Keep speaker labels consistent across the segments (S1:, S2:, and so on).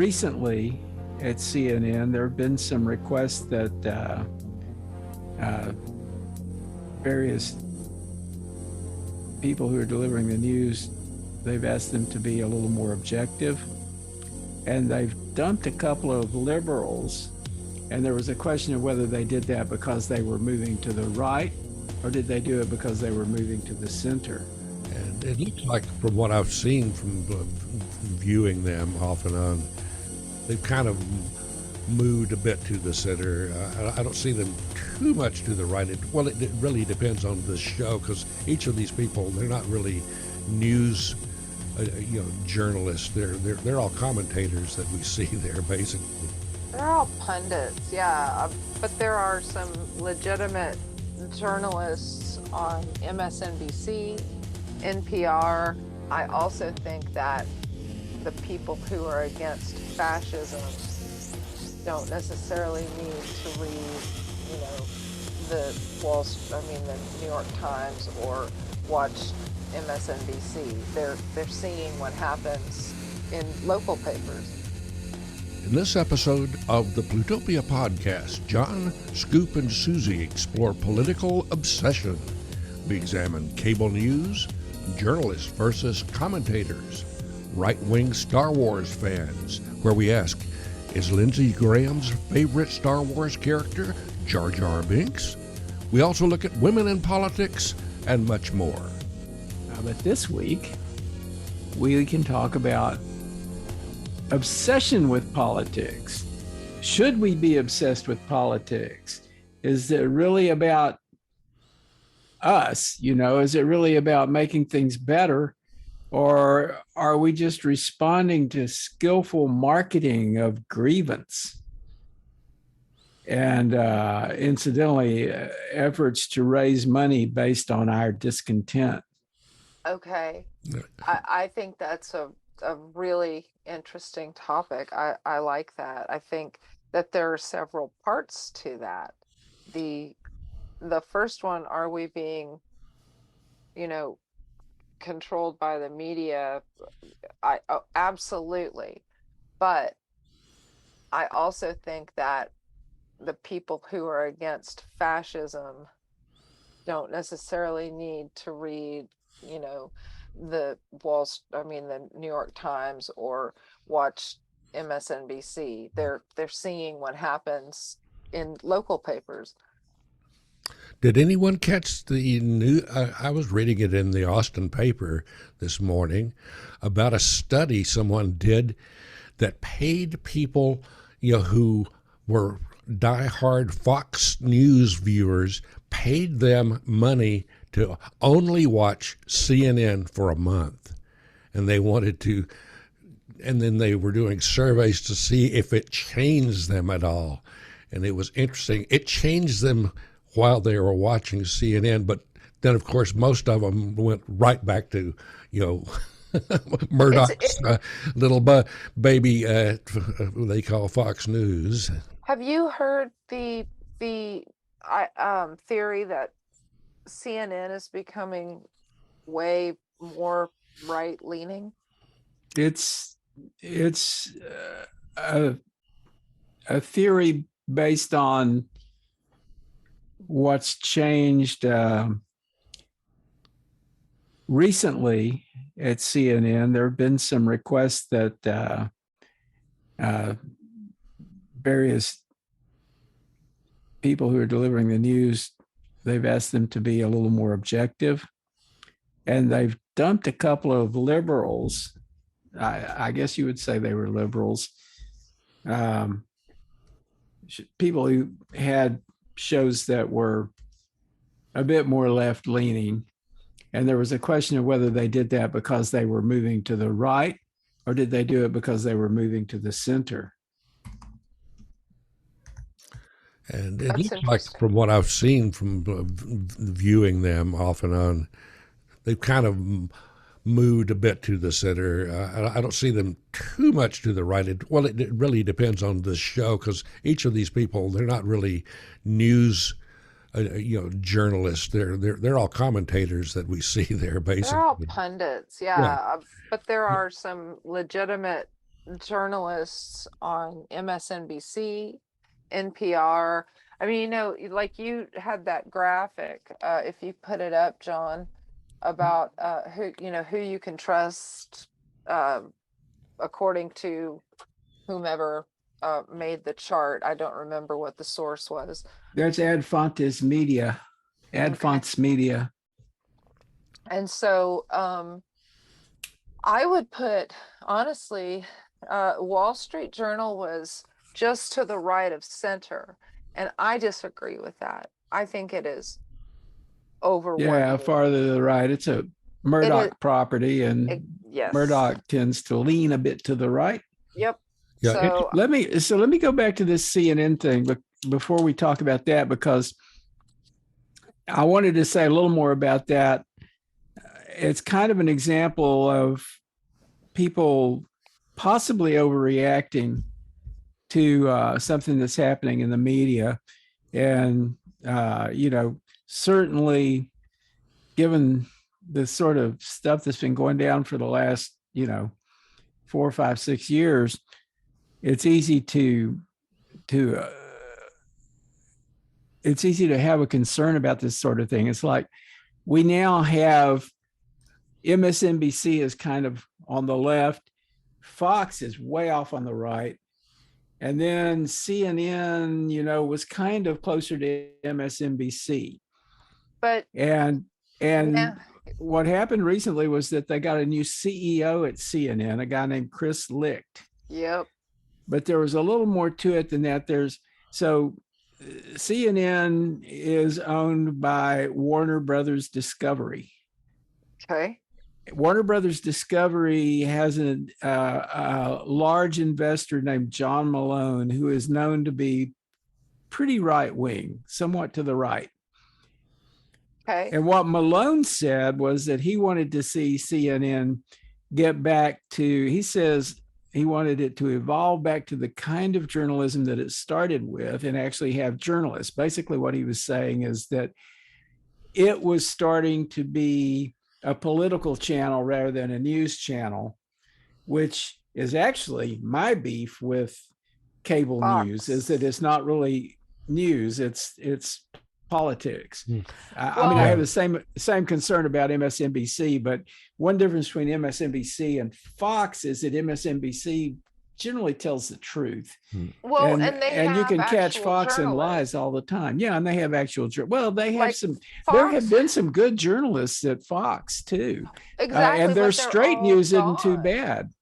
S1: Recently at CNN, there have been some requests that various people who are delivering the news, they've asked them to be a little more objective. And they've dumped a couple of liberals. And there was a question of whether they did that because they were moving to the right, or did they do it because they were moving to the center?
S2: And it looks like, from what I've seen from viewing them off and on, they've kind of moved a bit to the center. I don't see them too much to the right. It really depends on the show, because each of these people, they're not really news, journalists. They're all commentators that we see there, basically.
S3: They're all pundits, yeah. But there are some legitimate journalists on MSNBC, NPR. I also think that the people who are against fascism don't necessarily need to read, the the New York Times or watch MSNBC. They're seeing what happens in local papers.
S2: In this episode of the Plutopia podcast, John, Scoop, and Susie explore political obsession. We examine cable news, journalists versus commentators, right-wing Star Wars fans, where we ask, is Lindsey Graham's favorite Star Wars character Jar Jar Binks? We also look at women in politics and much more.
S1: But this week, we can talk about obsession with politics. Should we be obsessed with politics? Is it really about us? Is it really about making things better? Or are we just responding to skillful marketing of grievance? And incidentally, efforts to raise money based on our discontent.
S3: Okay. I think that's a really interesting topic. I like that. I think that there are several parts to that. The first one, are we being, controlled by the media? Absolutely. But I also think that the people who are against fascism don't necessarily need to read, the New York Times or watch MSNBC. They're seeing what happens in local papers.
S2: Did anyone catch the new? I was reading it in the Austin paper this morning about a study someone did that paid people, who were diehard Fox News viewers, paid them money to only watch CNN for a month. And they wanted to, and then they were doing surveys to see if it changed them at all. And it was interesting. It changed them while they were watching CNN, but then, of course, most of them went right back to, Murdoch's little baby, they call Fox News.
S3: Have you heard the theory that CNN is becoming way more right-leaning?
S1: It's a theory based on what's changed recently at CNN. There have been some requests that various people who are delivering the news, they've asked them to be a little more objective. And they've dumped a couple of liberals. I guess you would say they were liberals. People who had shows that were a bit more left-leaning. And there was a question of whether they did that because they were moving to the right, or did they do it because they were moving to the center?
S2: And it looks like, from what I've seen from viewing them off and on, they've kind of moved a bit to the center. I don't see them too much to the right. It really depends on the show, because each of these people, they're not really news, journalists. They're all commentators that we see there, basically.
S3: They're all pundits, yeah. But there are some legitimate journalists on MSNBC, NPR. I mean, like you had that graphic, if you put it up, John, about who you can trust, uh, according to whomever made the chart. I don't remember what the source was.
S1: There's Ad Fontes Media. Ad
S3: Okay.
S1: Fontes Media.
S3: And so I would put, honestly, Wall Street Journal was just to the right of center. And I disagree with that. I think it is
S1: Yeah,
S3: overweighted.
S1: farther to the right. It's a
S3: It is,
S1: Murdoch property, and
S3: yes.
S1: Murdoch tends to lean a bit to the right.
S3: Yep.
S2: Yeah,
S3: So,
S1: Let me go back to this CNN thing, but before we talk about that, because I wanted to say a little more about that. It's kind of an example of people possibly overreacting to something that's happening in the media, and certainly given the sort of stuff that's been going down for the last 4, 5, 6 years, it's easy to it's easy to have a concern about this sort of thing. It's like we now have MSNBC is kind of on the left, Fox is way off on the right, and then CNN, was kind of closer to MSNBC.
S3: but
S1: And
S3: now,
S1: and what happened recently was that they got a new CEO at CNN, a guy named Chris Licht.
S3: yep.
S1: But there was a little more to it than that. CNN is owned by Warner Brothers Discovery.
S3: Okay.
S1: Warner Brothers Discovery has a large investor named John Malone, who is known to be pretty right wing, somewhat to the right.
S3: Okay.
S1: And what Malone said was that he wanted to see CNN get back to, he says he wanted it to evolve back to the kind of journalism that it started with and actually have journalists. Basically, what he was saying is that it was starting to be a political channel rather than a news channel, which is actually my beef with cable news, is that
S3: Fox.
S1: it's not really news, it's politics.
S2: Hmm.
S1: I mean, I
S3: Well,
S1: have
S2: Yeah.
S1: the same concern about MSNBC, but one difference between MSNBC and Fox is that MSNBC generally tells the truth,
S2: Hmm.
S3: well,
S1: and
S3: and they
S1: and you
S3: have
S1: can catch
S3: actual
S1: Fox in lies
S3: journalists
S1: all the time. Yeah, and they have actual well, they have
S3: like
S1: some. There have
S3: Fox.
S1: been some good journalists at Fox too,
S3: Exactly,
S1: and their
S3: but they're
S1: straight
S3: all
S1: news isn't too
S3: gone.
S1: bad.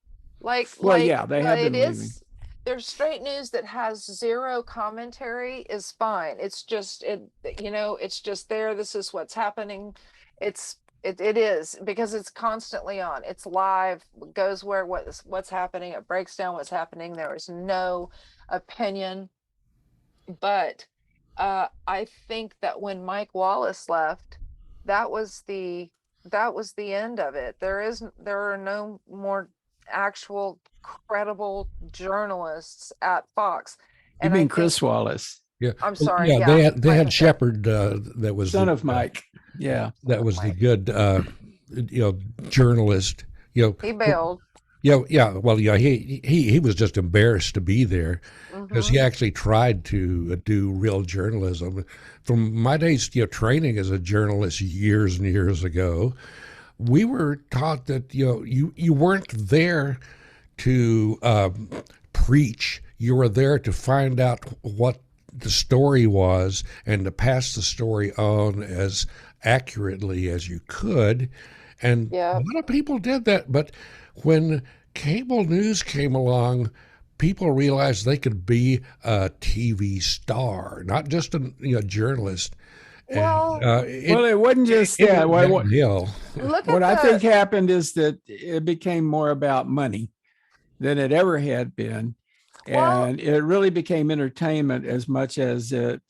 S1: Well,
S3: Like
S1: yeah, they have
S3: it
S1: been leaving.
S3: is, there's straight news that has zero commentary is fine. It's just it's just there. This is what's happening. It is because it's constantly on. It's live, goes where what's happening. It breaks down what's happening. There is no opinion. But I think that when Mike Wallace left, that was the that was the end of it. There are no more actual credible journalists at Fox.
S1: You
S3: And I
S1: mean
S3: think,
S1: Chris Wallace,
S2: Yeah.
S3: I'm
S2: Well,
S3: sorry,
S2: yeah,
S3: yeah,
S2: they
S3: my
S2: had
S3: mistake.
S2: Shepard. That was
S1: son
S2: the
S1: of Mike? Yeah,
S3: Son of Mike.
S2: good journalist.
S3: He bailed.
S2: Yeah. Well, yeah, he was just embarrassed to be there because he
S3: Hmm.
S2: actually tried to do real journalism. From my days, training as a journalist years and years ago, we were taught that you weren't there to preach. You were there to find out what the story was and to pass the story on as accurately as you could. And a
S3: Yeah.
S2: lot of people did that. But when cable news came along, people realized they could be a TV star, not just a journalist. And
S3: Well,
S1: well, it wasn't just
S2: it
S1: that.
S2: went downhill.
S3: look
S1: What
S3: at
S1: I think
S3: the
S1: happened is that it became more about money than it ever had been.
S3: well,
S1: And it really became entertainment as much as it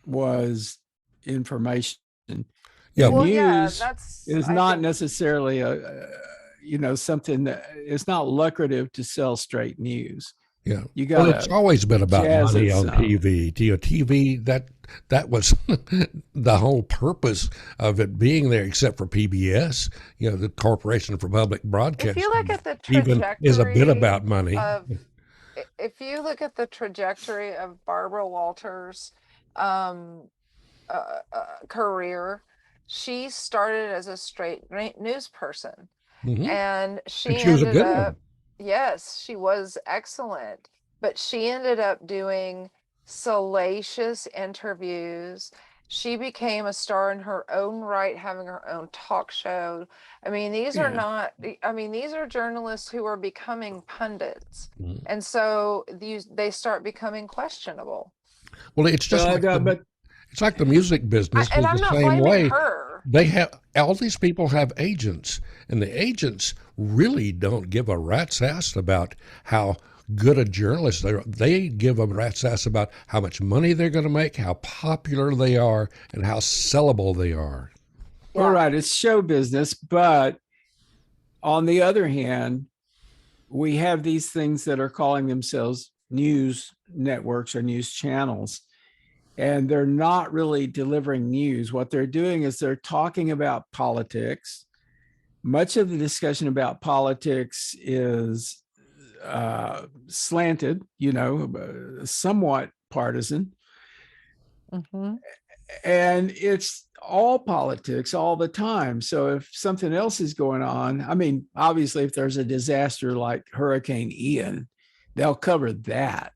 S1: was information.
S2: Yeah,
S1: And
S3: well, yeah,
S1: news
S3: that's
S1: is
S3: I
S1: not
S3: think,
S1: necessarily something that it's not lucrative to sell straight news.
S2: Yeah.
S1: You
S2: Well,
S1: got
S2: it's
S1: to
S2: always been about
S1: jazz
S2: money
S1: it
S2: on
S1: some.
S2: TV. TV that was the whole purpose of it being there, except for PBS. The Corporation for Public
S3: If you look
S2: Broadcasting
S3: at the
S2: even is a bit
S3: trajectory
S2: about money.
S3: of if you look at the trajectory of Barbara Walters' um, career, she started as a straight news person,
S2: Hmm.
S3: and
S2: And
S3: she
S2: she was a
S3: ended
S2: good
S3: up,
S2: one.
S3: yes, she was excellent, but she ended up doing salacious interviews. She became a star in her own right, having her own talk show. I mean, these are
S1: Yeah.
S3: not, I mean, these are journalists who are becoming pundits.
S2: Mhm.
S3: And so they start becoming questionable.
S2: Well, it's just
S1: Well,
S2: like the
S1: but
S2: it's like the music business
S3: And
S2: is the
S3: I'm not
S2: same
S3: blaming
S2: way.
S3: her.
S2: They have all these people have agents, and the agents really don't give a rat's ass about how good a journalist they are. They give a rat's ass about how much money they're going to make, how popular they are, and how sellable they are.
S1: all
S3: Yeah.
S1: right, it's show business. But on the other hand, we have these things that are calling themselves news networks or news channels, and they're not really delivering news. What they're doing is they're talking about politics. Much of the discussion about politics is slanted, somewhat partisan,
S3: Hmm.
S1: and it's all politics all the time. So if something else is going on, I mean, obviously, if there's a disaster like Hurricane Ian, they'll cover that.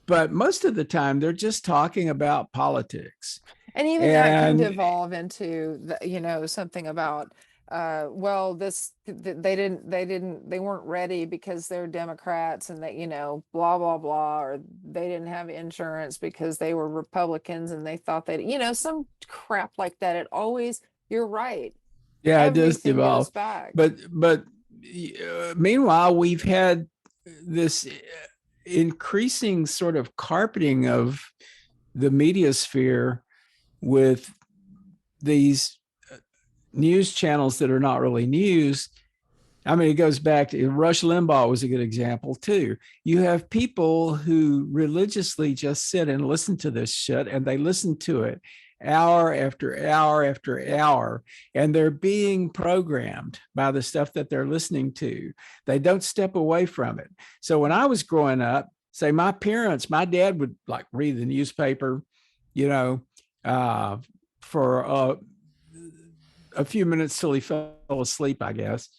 S1: But most of the time, they're just talking about politics.
S3: And even that can
S1: And
S3: devolve into something about well, they weren't ready because they're Democrats, and they, blah blah blah, or they didn't have insurance because they were Republicans and they thought that, some crap like that. It always, you're right.
S1: yeah, it does
S3: Everything goes
S1: devolve.
S3: back.
S1: But meanwhile, we've had this increasing sort of carpeting of the media sphere with these news channels that are not really news. I mean, it goes back to Rush Limbaugh was a good example too. You have people who religiously just sit and listen to this shit, and they listen to it hour after hour after hour, and they're being programmed by the stuff that they're listening to. They don't step away from it. So when I was growing up, say my dad would like read the newspaper, you know, for a few minutes till he fell asleep, I guess.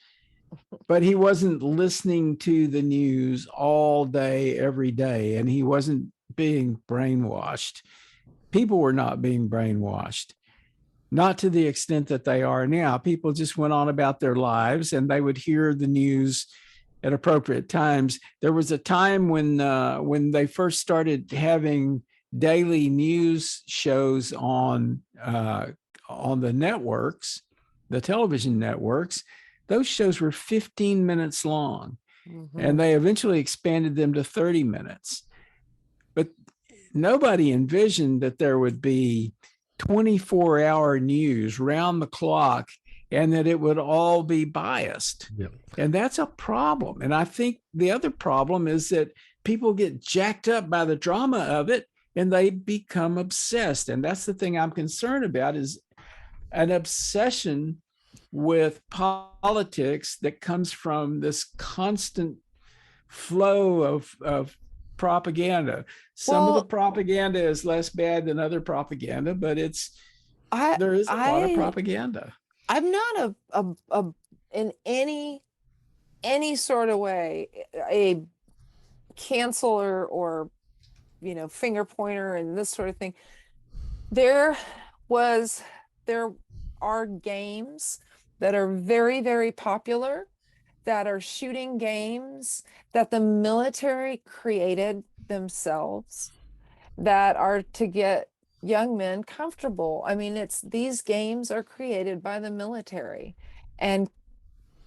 S1: But he wasn't listening to the news all day, every day, and he wasn't being brainwashed. People were not being brainwashed, not to the extent that they are now. People just went on about their lives and they would hear the news at appropriate times. There was a time when they first started having daily news shows on the networks, the television networks. Those shows were 15 minutes long, and
S3: Hmm.
S1: they eventually expanded them to 30 minutes. But nobody envisioned that there would be 24-hour news round the clock and that it would all be biased.
S2: Yeah.
S1: And that's a problem. And I think the other problem is that people get jacked up by the drama of it and they become obsessed. And that's the thing I'm concerned about, is an obsession with politics that comes from this constant flow of propaganda. Some of the
S3: Well,
S1: propaganda is less bad than other propaganda, but
S3: I
S1: there is a lot of
S3: I
S1: propaganda.
S3: I'm not a in any sort of way a canceler or finger pointer and this sort of thing. There was there are games that are very, very popular, that are shooting games that the military created themselves, that are to get young men comfortable. I mean, it's these games are created by the military, and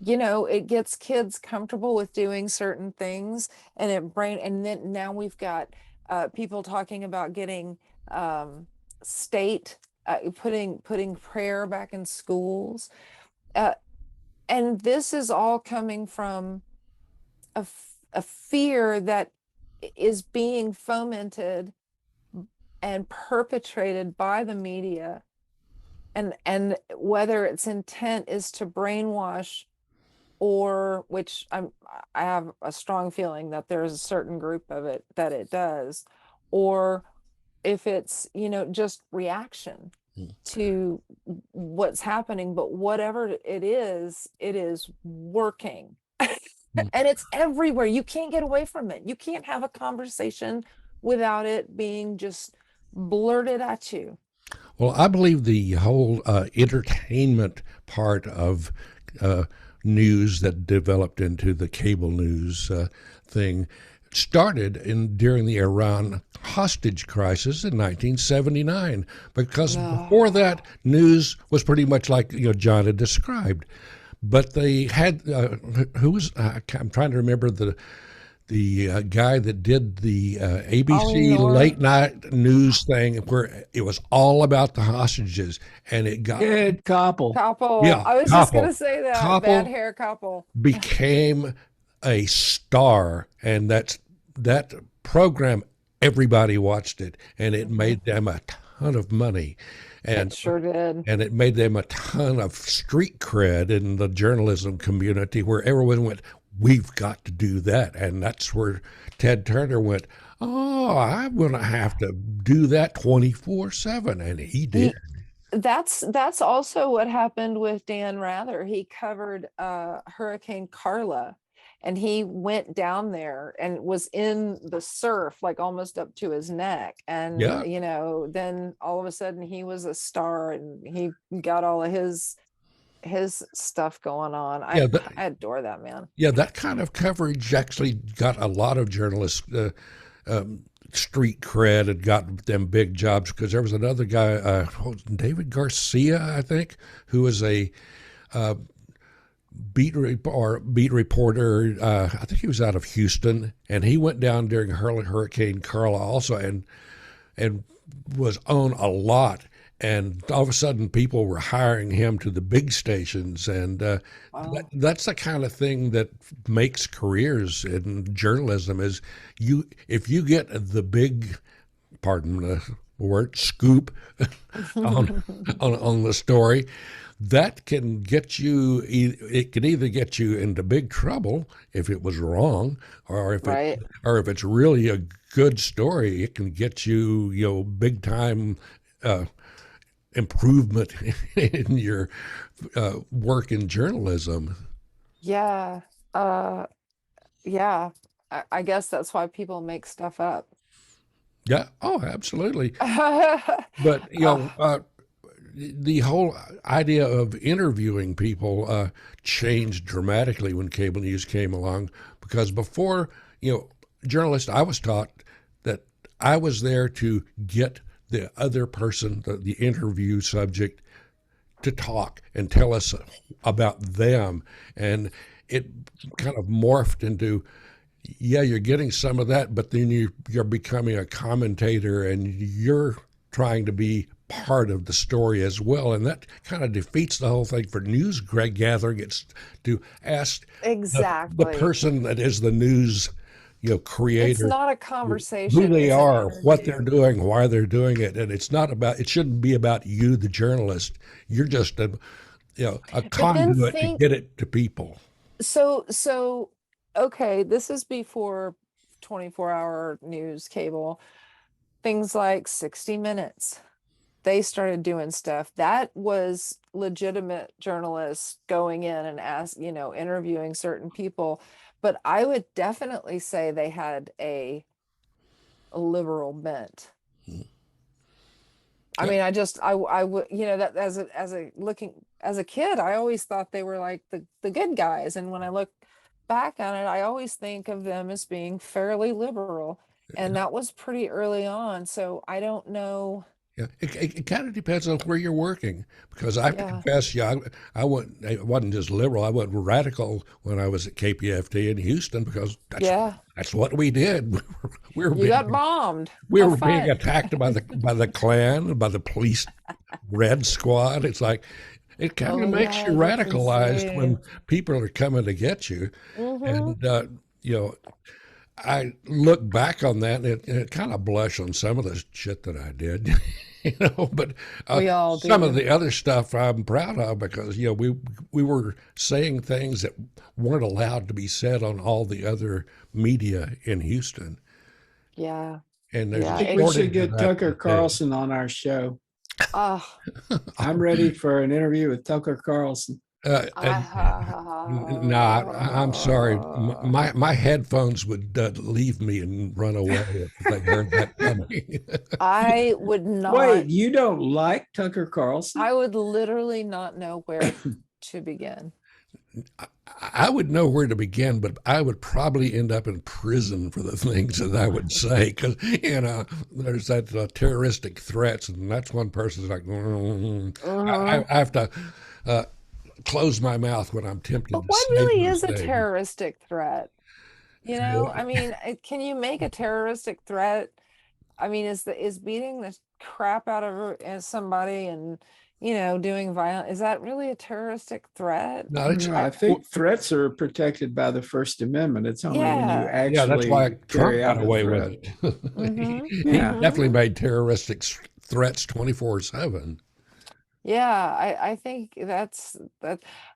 S3: it gets kids comfortable with doing certain things, and and then now we've got people talking about getting state putting prayer back in schools, uh, and this is all coming from a fear that is being fomented and perpetrated by the media, and whether its intent is to brainwash, or which I have a strong feeling that there's a certain group of it that it does, or if it's, just reaction
S2: Mm.
S3: to what's happening. But whatever it is working.
S2: Mm.
S3: And it's everywhere. You can't get away from it. You can't have a conversation without it being just blurted at you.
S2: Well, I believe the whole entertainment part of uh, news that developed into the cable news thing started during the Iran hostage crisis in 1979. Because before
S3: Oh,
S2: that, news was pretty much like John had described. But they had who was I'm trying to remember the guy that did the
S3: Ollie
S2: ABC
S3: Nor.
S2: late night news thing where it was all about the hostages, and it got
S1: Ed Koppel.
S3: Couple.
S2: yeah,
S3: I was just gonna
S2: Koppel.
S3: say that bad
S2: Koppel
S3: hair couple.
S2: became a star, and that program. Everybody watched it, and it
S3: Mhm.
S2: made them a ton of money,
S3: It
S2: and
S3: sure did.
S2: it made them a ton of street cred in the journalism community where everyone went, we've got to do that. And that's where Ted Turner went, oh, I'm going to have to do that 24/7. And he did.
S3: He, that's also what happened with Dan Rather. He covered Hurricane Carla, and he went down there and was in the surf like almost up to his neck. And
S2: Yeah.
S3: then all of a sudden he was a star, and he got all of his stuff going on. I
S2: Yeah.
S3: I adore that man.
S2: Yeah. That kind of coverage actually got a lot of journalists um, street cred and got them big jobs because there was another guy, David Garcia, I think, who was a uh, beat reporter. I think he was out of Houston, and he went down during Hurricane Carla also, and was on a lot. And all of a sudden, people were hiring him to the big stations, and
S3: Wow.
S2: that's the kind of thing that makes careers in journalism. Is if you get the big, pardon the word, scoop on on the story, that can get you. It can either get you into big trouble if it was wrong, or
S3: Right.
S2: if it's really a good story, it can get you big time uh, improvement in your work in journalism.
S3: Yeah. Uh yeah. I guess that's why people make stuff up.
S2: Yeah. Oh, absolutely. But
S3: uh,
S2: the whole idea of interviewing people changed dramatically when cable news came along because before, journalists, I was taught that I was there to get the other person, the interview subject, to talk and tell us about them. And it kind of morphed into, yeah, you're getting some of that, but then you're becoming a commentator and you're trying to be part of the story as well. And that kind of defeats the whole thing for news gathering. It's to ask the
S3: exactly.
S2: person that is the news
S3: It's
S2: creator
S3: not a
S2: who
S3: conversation,
S2: they
S3: it's an
S2: are, what they're
S3: interview.
S2: doing, why they're doing it, and it shouldn't be about you, the journalist. You're just a
S3: But then
S2: conduit to
S3: think,
S2: get it to people.
S3: so okay, this is before 24-hour news cable. Things like 60 Minutes. They started doing stuff that was legitimate journalists going in and interviewing certain people. But I would definitely say they had a liberal bent. I
S2: Yeah,
S3: mean, I would, that as a kid, I always thought they were like the good guys. And when I look back on it, I always think of them as being fairly liberal. And that was pretty early on. So I don't know.
S2: yeah. It kind of depends on where you're working because I have to
S3: Yeah.
S2: confess, yeah, I wasn't just liberal. I went radical when I was at KPFT in Houston because
S3: Yeah.
S2: that's what we did. We were
S3: You got
S2: being
S3: bombed.
S2: we
S3: Have
S2: were being
S3: fun.
S2: attacked by the Klan, by the police Red Squad. It's like it kind of
S3: Oh
S2: makes you
S3: yeah, that's
S2: radicalized when
S3: insane.
S2: people are coming to get you,
S3: Mm-hmm.
S2: and you know I look back on that, and it kind of blush on some of the shit that I did, But
S3: We all
S2: some of
S3: do.
S2: the other stuff I'm proud of because we were saying things that weren't allowed to be said on all the other media in Houston,
S3: Yeah.
S2: and there's
S1: I
S2: a
S3: Yeah.
S1: think we
S3: It's
S1: should
S2: shortage of
S1: get
S2: that
S1: Tucker
S2: today.
S1: Carlson on our show.
S3: oh
S1: I'm ready for an interview with Tucker Carlson.
S2: And no, I'm sorry. My headphones would leave me and run away if they heard that coming.
S3: I would not,
S1: Wait, you don't like Tucker Carlson?
S3: I would literally not know where to begin.
S2: I would know where to begin, but I would probably end up in prison for the things that I would say because there's that terroristic threats, and that's one person's like,
S3: Uh-huh.
S2: I have to uh, close my mouth when I'm tempted
S3: But
S2: to
S3: what
S2: say
S3: really
S2: those
S3: is a
S2: things.
S3: terroristic threat? I mean, can you make a terroristic threat? I mean, is beating the crap out of somebody and doing violent, is that really a terroristic threat?
S2: No, it's
S1: No,
S3: I
S1: I think threats are protected by the First Amendment. It's only when you
S3: Yeah.
S2: yeah, that's why
S1: actually
S2: Trump
S1: carry
S2: got
S1: out a
S2: away with
S1: threat.
S2: it.
S3: Mm-hmm.
S2: He
S1: Yeah.
S3: Mm-hmm.
S2: definitely made terroristic threats 24/7.
S3: Yeah, I think that.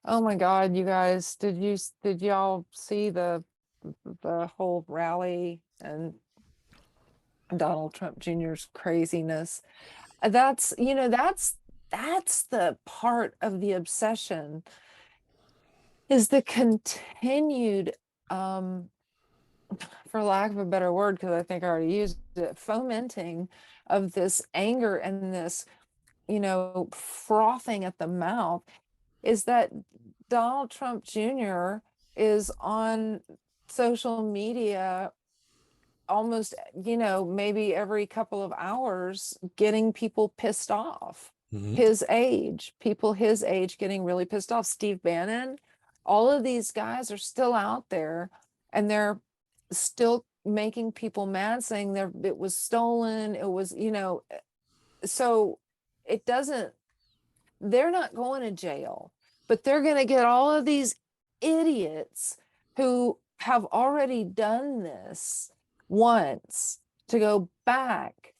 S3: Oh my God, you guys, did y'all see the whole rally and Donald Trump Jr.'s craziness? That's the part of the obsession, is the continued, for lack of a better word, because I think I already used it, fomenting of this anger and this, frothing at the mouth, is that Donald Trump Jr. is on social media almost, maybe every couple of hours, getting people pissed off.
S2: Mhm.
S3: People his age getting really pissed off. Steve Bannon, all of these guys are still out there, and they're still making people mad, saying it was stolen. It was, so it doesn't, they're not going to jail, but they're going to get all of these idiots who have already done this once to go back.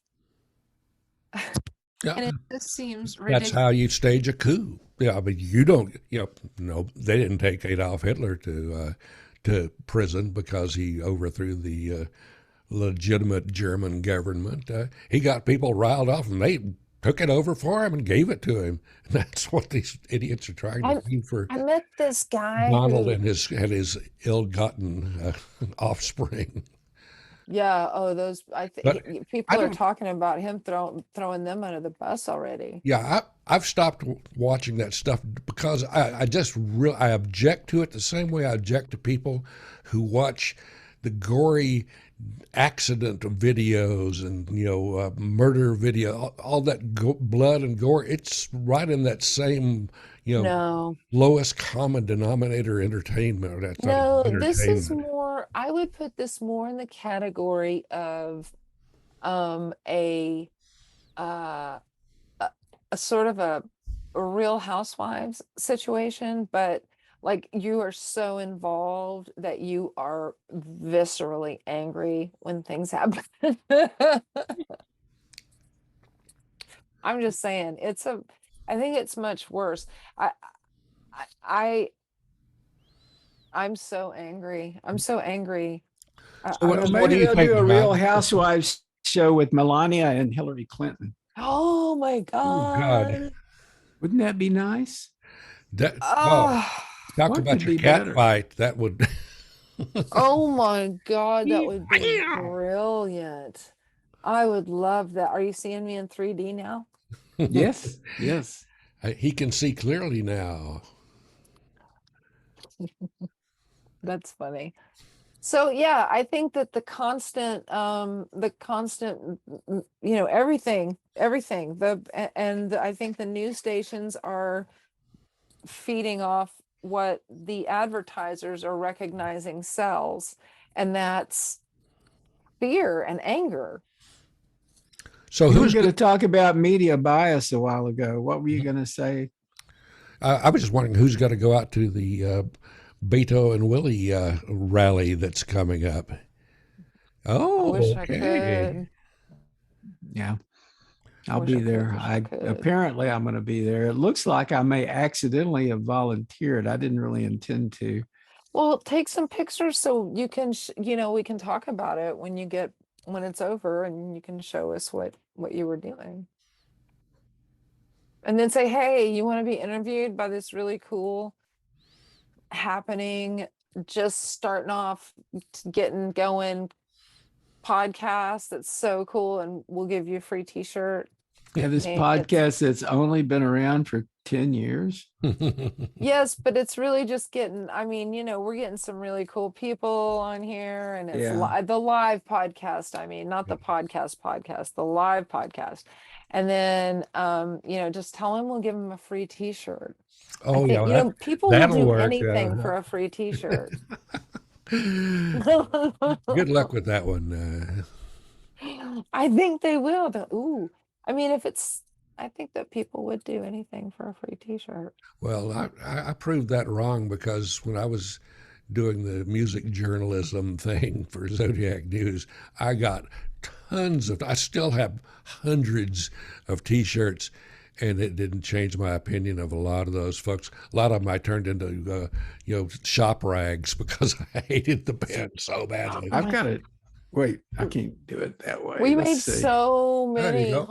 S2: Yeah,
S3: And it just seems
S2: that's
S3: ridiculous.
S2: how you stage a coup. Yeah, but you don't. No, they didn't take Adolf Hitler to prison because he overthrew the legitimate German government. He got people riled off, and they took it over for him and gave it to him. And that's what these idiots are trying to
S3: I,
S2: do for
S3: I met this guy
S2: Donald
S3: who,
S2: and his ill-gotten offspring.
S3: yeah, oh, those,
S2: But I
S3: people are
S2: don't.
S3: talking about him throwing them under the bus already.
S2: Yeah, I've stopped watching that stuff because I object to it the same way I object to people who watch the gory accident videos and murder video, all that blood and gore. It's right in that same you know
S3: No,
S2: lowest common denominator entertainment. That's not even
S3: no, this is
S2: entertainment.
S3: more, I would put this more in the category of a uh a sort of a Real Housewives situation, but like you are so involved that you are viscerally angry when things happen. I'm just saying, I think it's much worse. I, I, I, I'm so angry. I'm so angry.
S2: So
S3: I
S1: Well,
S3: would
S2: what
S1: maybe
S2: do you
S1: they'll do
S2: think
S1: a
S2: about?
S1: Real Housewives show with Melania and Hillary Clinton.
S3: Oh my
S2: Oh God,
S3: God.
S1: Wouldn't that be nice?
S2: that well,
S3: Oh,
S2: talk
S1: What
S2: about
S1: could
S2: your
S1: be
S2: cat
S1: better?
S2: fight. That would.
S3: oh my God, that would be brilliant. I would love that. Are you seeing me in 3D now?
S1: Yes, yes.
S2: He can see clearly now.
S3: That's funny. So yeah, I think that the constant, everything, and I think the news stations are feeding off what the advertisers are recognizing sells, and that's fear and anger.
S2: So
S1: You were
S2: who's
S1: going to talk about media bias a while ago. What were you going to say?
S2: I was just wondering who's going to go out to the Beto and Willie rally that's coming up.
S3: I
S2: Oh,
S3: wish I
S2: okay.
S3: could.
S1: Yeah,
S3: I
S1: I'll
S3: wish
S1: be
S3: I could.
S1: there.
S3: Wish I
S1: I
S3: could.
S1: apparently I'm going to be there. It looks like I may accidentally have volunteered. I didn't really intend to.
S3: Well, take some pictures so you can, we can talk about it when it's over, and you can show us what you were doing. And then say, hey, you want to be interviewed by this really cool happening, just starting off, getting going podcast that's so cool, and we'll give you a free t-shirt.
S1: Yeah, this
S3: It's
S1: podcast that's only been around for 10 years.
S3: yes, but it's really just getting, I mean, we're getting some really cool people on here, and it's
S1: Yeah.
S3: the live podcast. I mean, not the podcast, the live podcast. And then just tell them we'll give them a free t-shirt. I
S2: Oh
S3: think,
S2: yeah,
S3: people will
S2: that'll
S3: do
S2: work.
S3: anything for a free t-shirt.
S2: Good luck with that one.
S3: I think they will. Ooh, I mean, I think that people would do anything for a free t-shirt.
S2: Well, I proved that wrong because when I was doing the music journalism thing for Zodiac News, I got I still have hundreds of T-shirts, and it didn't change my opinion of a lot of those folks. A lot of them I turned into, shop rags because I hated the band so badly.
S1: I've got it. Wait, I can't do it that way.
S3: We
S1: Let's
S3: made
S1: see.
S3: so
S2: There you
S3: many
S2: go.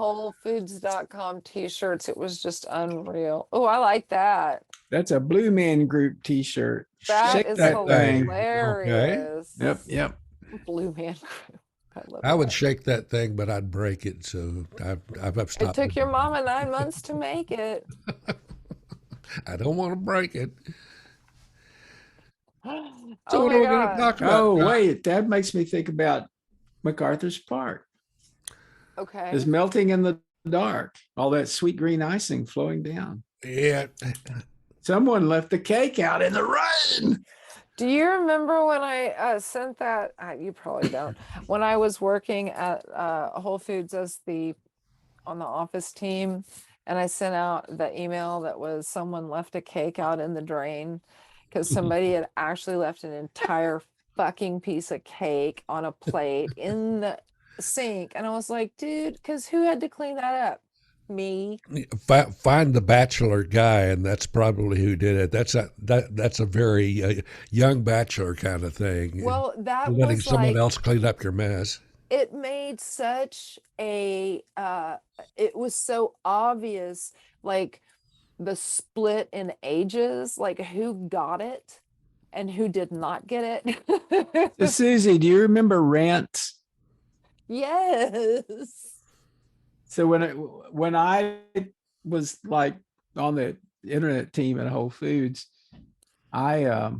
S3: WholeFoods.com t-shirts. It was just unreal. Oh, I like that.
S1: That's a Blue Man Group t-shirt.
S3: That
S1: Shake
S3: is
S1: that thing.
S2: Okay.
S3: hilarious.
S1: Yep, yep.
S3: Blue Man Group. I love
S2: I would
S3: that.
S2: shake that thing, but I'd break it. So I've
S3: It
S2: stopped.
S3: took your mama 9 months to make it.
S2: I don't want to break it. So
S3: Oh
S2: what are
S3: my
S2: we going to
S3: God.
S2: talk about?
S1: Oh, wait, that makes me think about MacArthur's Park.
S3: Okay.
S1: It's melting in the dark. All that sweet green icing flowing down.
S2: Yeah.
S1: Someone left the cake out in the rain.
S3: Do you remember when I sent that? You probably don't. When I was working at Whole Foods on the office team, and I sent out the email that was someone left a cake out in the drain because somebody had actually left an entire fucking piece of cake on a plate in the sink. And I was like, dude, because who had to clean that up? Me.
S2: Find the bachelor guy, and that's probably who did it. That's a very young bachelor kind of thing.
S3: Well, that
S2: Letting
S3: was
S2: someone
S3: like,
S2: else clean up your mess.
S3: it made such it was so obvious, like the split in ages, like who got it and who did not get
S1: So,
S3: it.
S1: Susie, do you remember rants?
S3: Yes.
S1: So when I was like on the internet team at Whole Foods, I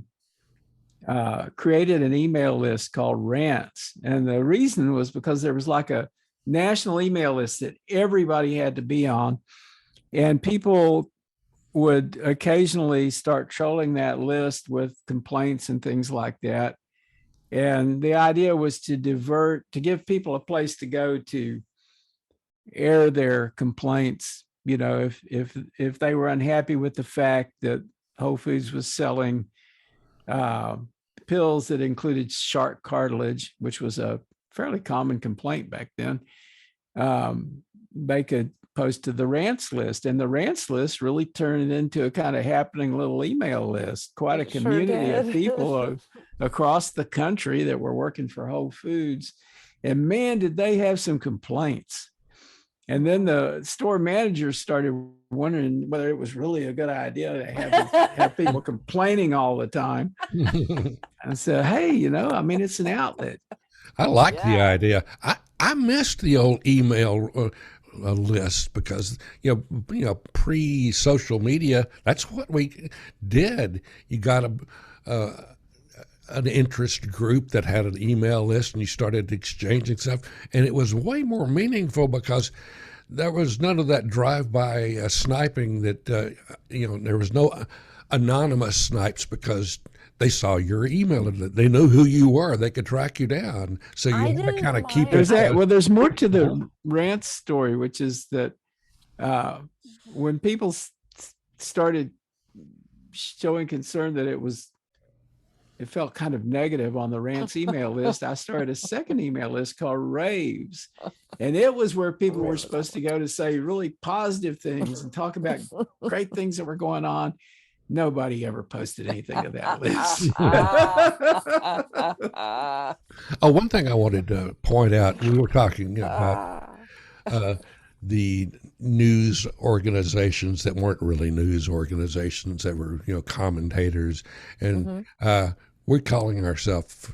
S1: created an email list called Rants, and the reason was because there was like a national email list that everybody had to be on, and people would occasionally start trolling that list with complaints and things like that. And the idea was to give people a place to go to air their complaints. If they were unhappy with the fact that Whole Foods was selling uh, pills that included shark cartilage, which was a fairly common complaint back then, they could post to the rants list. And the rants list really turned into a kind of happening little email list, quite a
S3: It sure
S1: community of
S3: did.
S1: people across the country that were working for Whole Foods. And man, did they have some complaints. And then the store managers started wondering whether it was really a good idea to have people complaining all the time. And said, hey, I mean, it's an outlet.
S2: I like the
S3: Yeah.
S2: idea. I missed the old email list because pre social media, that's what we did. You got an interest group that had an email list, and you started exchanging stuff, and it was way more meaningful because there was none of that drive-by sniping that there was no anonymous snipes because they saw your email and they knew who you were. They could track you down. So you
S3: I
S2: had to
S3: didn't
S2: kind of keep
S3: mind.
S2: it.
S1: Well, there's more to the rant story, which is that when people started showing concern that it was it felt kind of negative on the rants email list. I started a second email list called Raves. And it was where people were supposed to go to say really positive things and talk about great things that were going on. Nobody ever posted anything to that list.
S2: Oh, one thing I wanted to point out, we were talking about the news organizations that weren't really news organizations, that were, commentators, and we're calling ourselves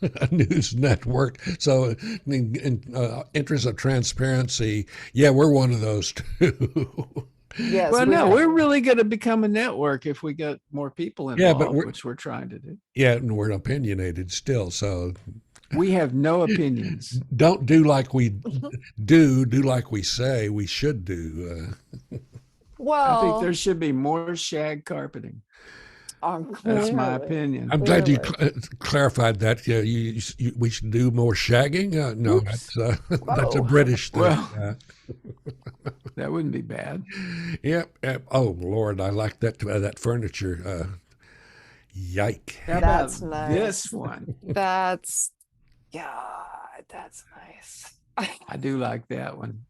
S2: a news network. So in interest of transparency, yeah, we're one of those too.
S3: Yes.
S1: Well, no, we're really going to become a network if we get more people involved, which we're trying to do.
S2: Yeah, and we're opinionated still, so
S1: we have no opinions.
S2: Don't do like we do like we say we should do.
S3: Well,
S1: I think there should be more shag carpeting. That's my opinion.
S2: I'm glad you clarified that. Yeah, we should do more shagging. No, that's a British thing.
S1: Well, that wouldn't be bad.
S2: Yep. Oh Lord, I like that furniture. Yike!
S3: That's nice.
S1: This one.
S3: That's nice.
S1: I do like that one.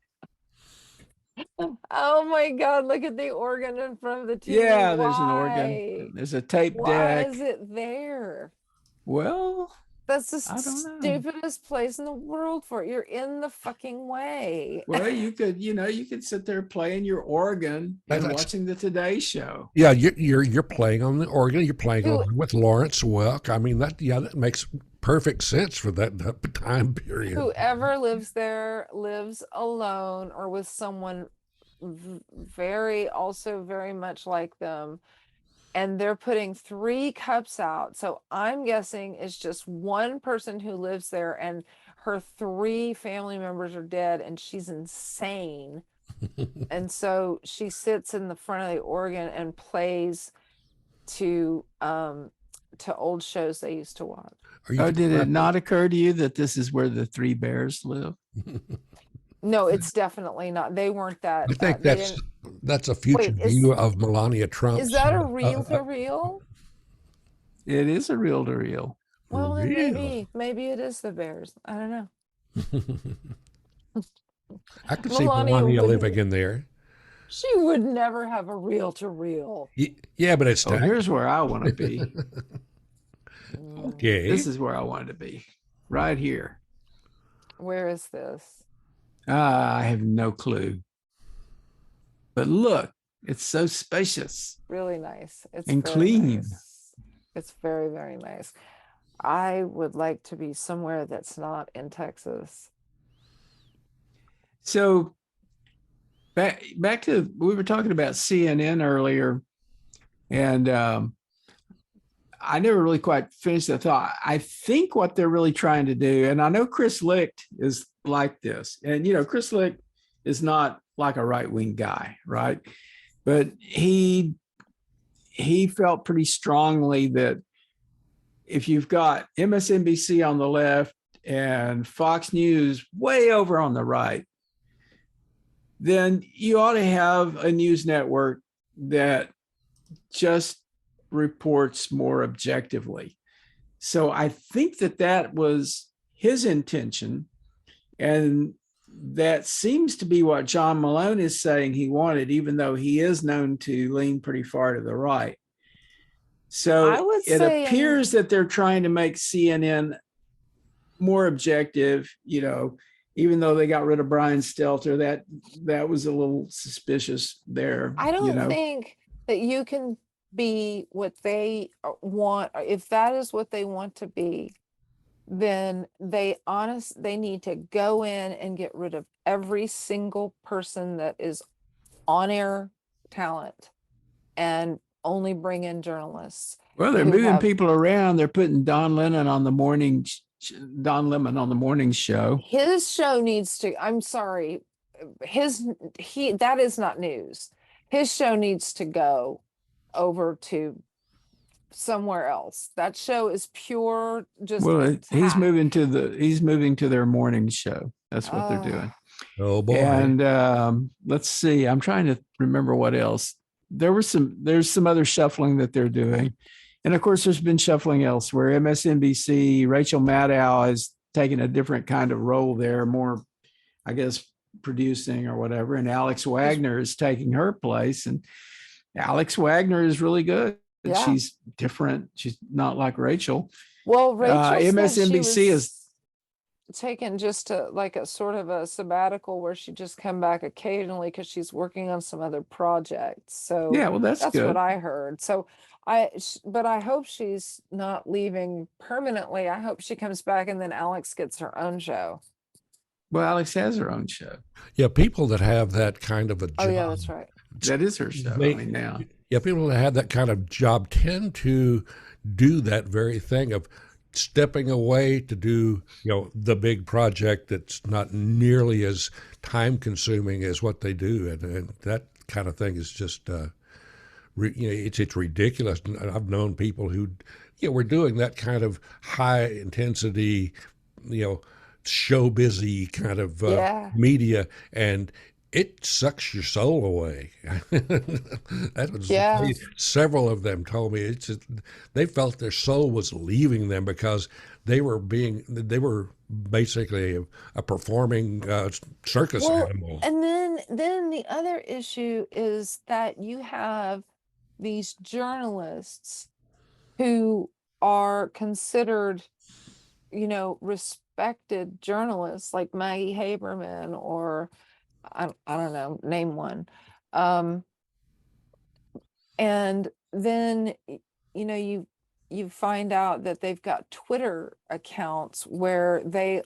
S3: Oh my God, look at the organ in front of the TV.
S1: Yeah, there's an organ. There's a tape deck.
S3: Why is it there?
S1: Well,
S3: that's the stupidest place in the world for it. You're in the fucking way.
S1: Well, you could sit there playing your organ and watching the Today Show.
S2: Yeah, you're playing on the organ. You're playing on with Lawrence Welk. I mean, that makes perfect sense for that time period.
S3: Whoever lives there lives alone or with someone very much like them, and they're putting 3 cups out. So I'm guessing it's just one person who lives there and her 3 family members are dead and she's insane. And so she sits in the front of the organ and plays to old shows they used to watch.
S1: Did it not occur to you that this is where the 3 bears live?
S3: No, it's definitely not. They weren't that.
S2: I think that's a future view of Melania Trump.
S3: Is that a reel-to-reel?
S1: It is a reel-to-reel.
S3: Well, then maybe it is the bears. I don't know.
S2: I could see Melania living in there.
S3: She would never have a reel-to-reel.
S2: Yeah, but it's
S1: here's where I want to be.
S2: Okay.
S1: This is where I wanted to be. Right here.
S3: Where is this?
S1: I have no clue. But look, it's so spacious.
S3: Really nice. It's
S1: and clean.
S3: Nice. It's very, very nice. I would like to be somewhere that's not in Texas.
S1: So back to, we were talking about CNN earlier, and I never really quite finished the thought. I think what they're really trying to do, and I know Chris Licht is like this, and Chris Licht is not like a right-wing guy, right? But he felt pretty strongly that if you've got MSNBC on the left and Fox News way over on the right, then you ought to have a news network that just reports more objectively. So I think that was his intention, and that seems to be what John Malone is saying he wanted, even though he is known to lean pretty far to the right. So it appears that they're trying to make CNN more objective, even though they got rid of Brian Stelter. That was a little suspicious there.
S3: I don't think that you can be what they want. If that is what they want to be, then they need to go in and get rid of every single person that is on air talent and only bring in journalists.
S1: Well, they're moving people around. They're putting Don Lemon on the morning show.
S3: His show needs to, I'm sorry, that is not news. His show needs to go over to somewhere else. That show is pure just
S1: he's moving to their morning show. That's what they're doing.
S2: Oh boy.
S1: And let's see, I'm trying to remember what else. There's some other shuffling that they're doing. And of course, there's been shuffling elsewhere. MSNBC, Rachel Maddow has taken a different kind of role there, more, I guess, producing or whatever. And Alex
S3: She's,
S1: Wagner is taking her place. And Alex Wagner is really good.
S3: yeah.
S1: She's different. She's not like Rachel.
S3: Well, Rachel said she
S1: MSNBC is,
S3: was taken just to like a sort of a sabbatical where she just come back occasionally because she's working on some other projects. So
S1: yeah, well, that's
S3: that's what
S1: good.
S3: I heard. So but I hope she's not leaving permanently. I hope she comes back and then Alex gets her own show.
S1: Well, Alex has her own show.
S2: Yeah, people that have that kind of a
S3: Oh yeah,
S2: job,
S3: that's right.
S1: That is her show. I
S2: they,
S1: mean, now.
S2: yeah, people that have that kind of job tend to do that very thing of stepping away to do, the big project that's not nearly as time consuming as what they do, and that kind of thing is just, it's ridiculous. And I've known people who, were doing that kind of high intensity, show busy kind of
S3: Yeah.
S2: media, and it sucks your soul away. That was
S3: Yeah.
S2: several of them told me they felt their soul was leaving them because they were basically a performing circus
S3: Well,
S2: animal.
S3: and then the other issue is that you have these journalists who are considered, respected journalists like Maggie Haberman or I don't know, name one. Um, and then you find out that they've got Twitter accounts where they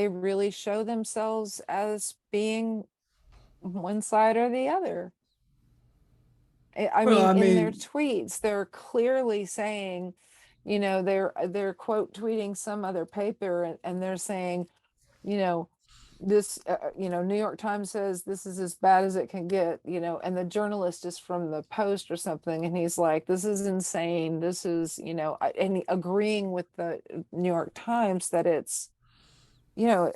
S3: really show themselves as being one side or the other. I
S1: Well,
S3: mean,
S1: I
S3: in their
S1: mean,
S3: tweets, they're clearly saying, they're quote tweeting some other paper and they're saying, you know, this, New York Times says this is as bad as it can get, and the journalist is from the Post or something, and he's like, this is insane. This is, and agreeing with the New York Times that it's, you know,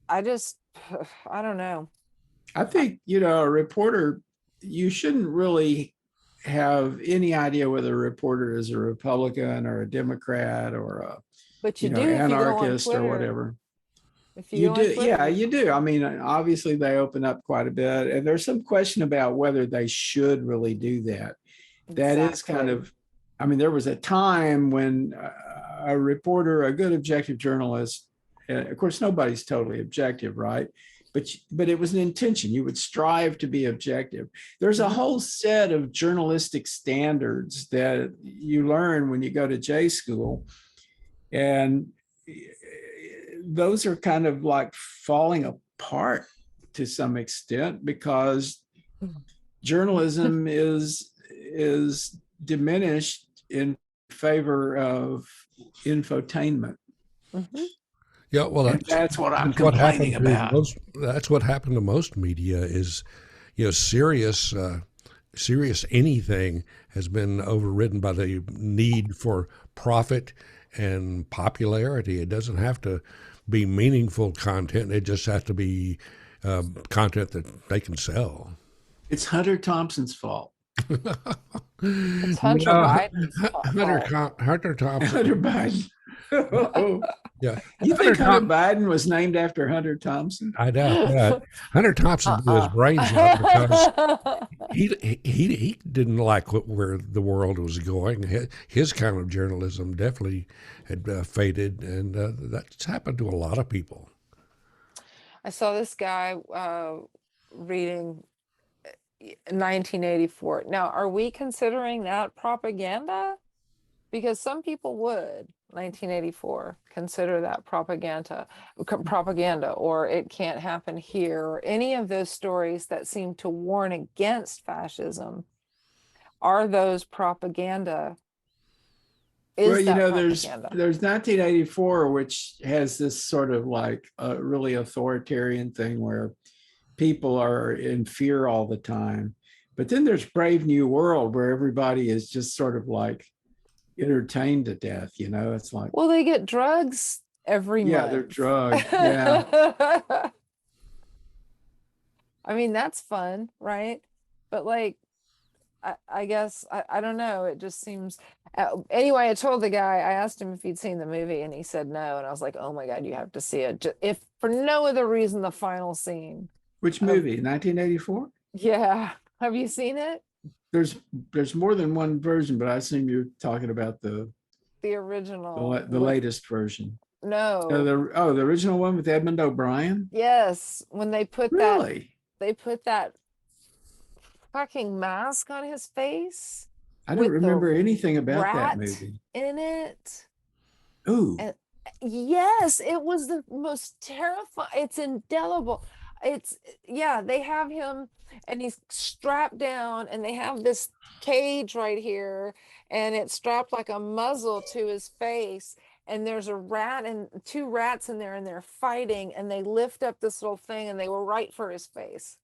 S3: I just, I don't know.
S1: I think, a reporter, you shouldn't really have any idea whether a reporter is a Republican or a Democrat or a,
S3: But you do if you go on
S1: anarchist or
S3: Twitter.
S1: whatever.
S3: If you
S1: You
S3: go on
S1: do, yeah,
S3: Twitter,
S1: you do. I mean, obviously they open up quite a bit, and there's some question about whether they should really do that. That is kind
S3: exactly.
S1: of, I mean, there was a time when a reporter, a good objective journalist, of course, nobody's totally objective, right? But it was an intention. You would strive to be objective. There's a
S3: Mhm.
S1: whole set of journalistic standards that you learn when you go to J school, and those are kind of like falling apart to some extent because journalism is diminished in favor of infotainment.
S3: Mhm.
S2: Yeah, well,
S1: And that's what I'm
S2: that's what
S1: complaining
S2: happened to
S1: about.
S2: most. That's what happened to most media. Is serious anything has been overridden by the need for profit and popularity. It doesn't have to be meaningful content. It just has to be content that they can sell.
S1: It's Hunter Thompson's fault.
S3: It's Hunter
S2: No,
S3: Biden's
S2: Hunter
S3: fault.
S2: Hunter
S1: Hunter
S2: Thompson.
S1: Biden.
S2: Yeah,
S1: You
S2: Hunter
S1: think Hunter
S2: Thompson.
S1: Biden was named after Hunter Thompson?
S2: I doubt that. Hunter Thompson blew his
S3: Uh-uh.
S2: brains out because he didn't like where the world was going. His kind of journalism definitely had faded, and that's happened to a lot of people.
S3: I saw this guy reading 1984. Now, are we considering that propaganda? Because some people would 1984 consider that propaganda, or it can't happen here, or any of those stories that seem to warn against fascism. Are those propaganda?
S1: Well,
S3: Is that
S1: there's
S3: propaganda?
S1: there's 1984, which has this sort of like a really authoritarian thing where people are in fear all the time. But then there's Brave New World, where everybody is just sort of like entertained to death. It's like,
S3: Well, they get drugs every
S1: yeah, they're
S3: month.
S1: drugged. Yeah.
S3: I mean, that's fun, right? But like, I guess I don't know. It just seems. Anyway, I told the guy. I asked him if he'd seen the movie, and he said no. And I was like, "Oh my God, you have to see it! If for no other reason, the final scene
S1: Which
S3: of
S1: movie? 1984?
S3: yeah. Have you seen it?
S1: There's there's more than one version, but I assume you're talking about
S3: The original
S1: the
S3: with
S1: latest version.
S3: no.
S1: The original one with Edmund O'Brien?
S3: Yes, when
S1: Really?
S3: they put that fucking mask on his face
S1: I don't
S3: with
S1: remember
S3: the
S1: anything about that
S3: rat
S1: movie.
S3: in it.
S1: Ooh,
S3: And yes, it was the most terrifying. It's indelible. It's yeah, they have him and he's strapped down and they have this cage right here and it's strapped like a muzzle to his face and there's a rat and two rats in there and they're fighting and they lift up this little thing and they were right for his face.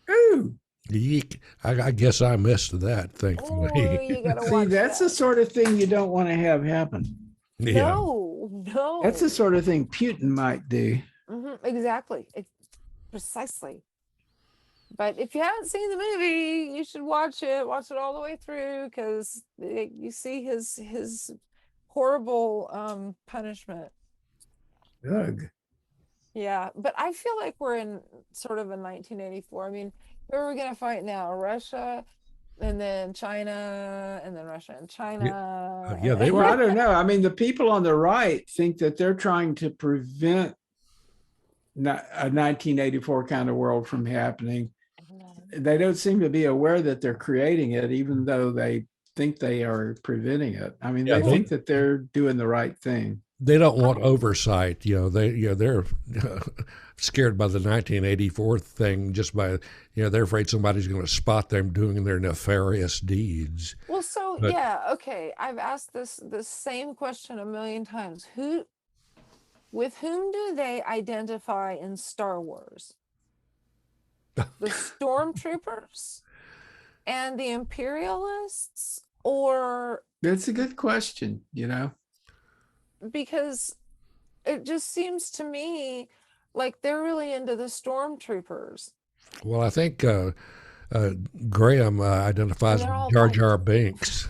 S1: ooh.
S2: Yeek. I guess I missed that,
S3: Oh,
S2: thankfully.
S3: you gotta
S1: See,
S3: watch
S1: that's the
S3: that.
S1: sort of thing you don't want to have happen.
S2: Yeah.
S3: No,
S1: That's the
S3: no.
S1: sort of thing Putin might do.
S3: Exactly. Precisely. But if you haven't seen the movie, you should watch it. Watch it all the way through because you see his horrible punishment.
S1: Ugh.
S3: Yeah, but I feel like we're in sort of a 1984. I mean, who are we gonna fight now? Russia, and then China, and then Russia and
S2: Yeah,
S3: China,
S2: yeah, they
S1: Well,
S2: were.
S1: I don't know. I mean, the people on the right think that they're trying to prevent a 1984 kind of world from happening. They don't seem to be aware that they're creating it, even though they think they are preventing it. I mean,
S2: Yeah,
S1: they
S3: well,
S1: think that they're doing the right thing.
S2: they don't want oversight. They're scared by the 1984 thing. Just by they're afraid somebody's going to spot them doing their nefarious deeds.
S3: well, so
S2: But
S3: yeah, okay. I've asked this same question a million times. With whom do they identify in Star Wars? The stormtroopers and the imperialists, or
S1: That's a good question, you know.
S3: because it just seems to me like they're really into the stormtroopers
S2: well, I think uh, Graham
S3: and
S2: identifies
S3: they're
S2: with
S3: all
S2: Jar
S3: like,
S2: Jar Binks.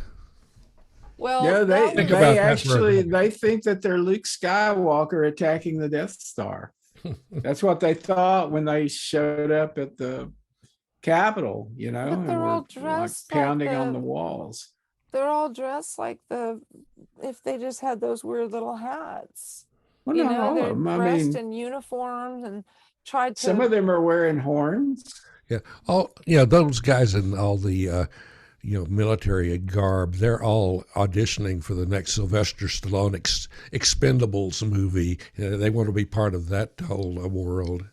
S3: well,
S1: Yeah,
S3: that
S2: Think
S3: was
S1: they
S2: about that for a
S1: actually
S2: minute.
S1: they think that they're Luke Skywalker attacking the Death Star. That's what they thought when they showed up at the Capitol, you know,
S3: but
S1: and
S3: they're all
S1: were like
S3: dressed like
S1: pounding on the walls.
S3: they're all dressed like the if they just had those weird little hats.
S1: Well,
S3: You
S1: not
S3: know,
S1: all of
S3: they're
S1: them. I
S3: dressed
S1: mean,
S3: in uniforms and tried
S1: some of
S3: to.
S1: them are wearing horns.
S2: Yeah, all those guys in all the military garb. They're all auditioning for the next Sylvester Stallone Expendables movie. They want to be part of that whole world.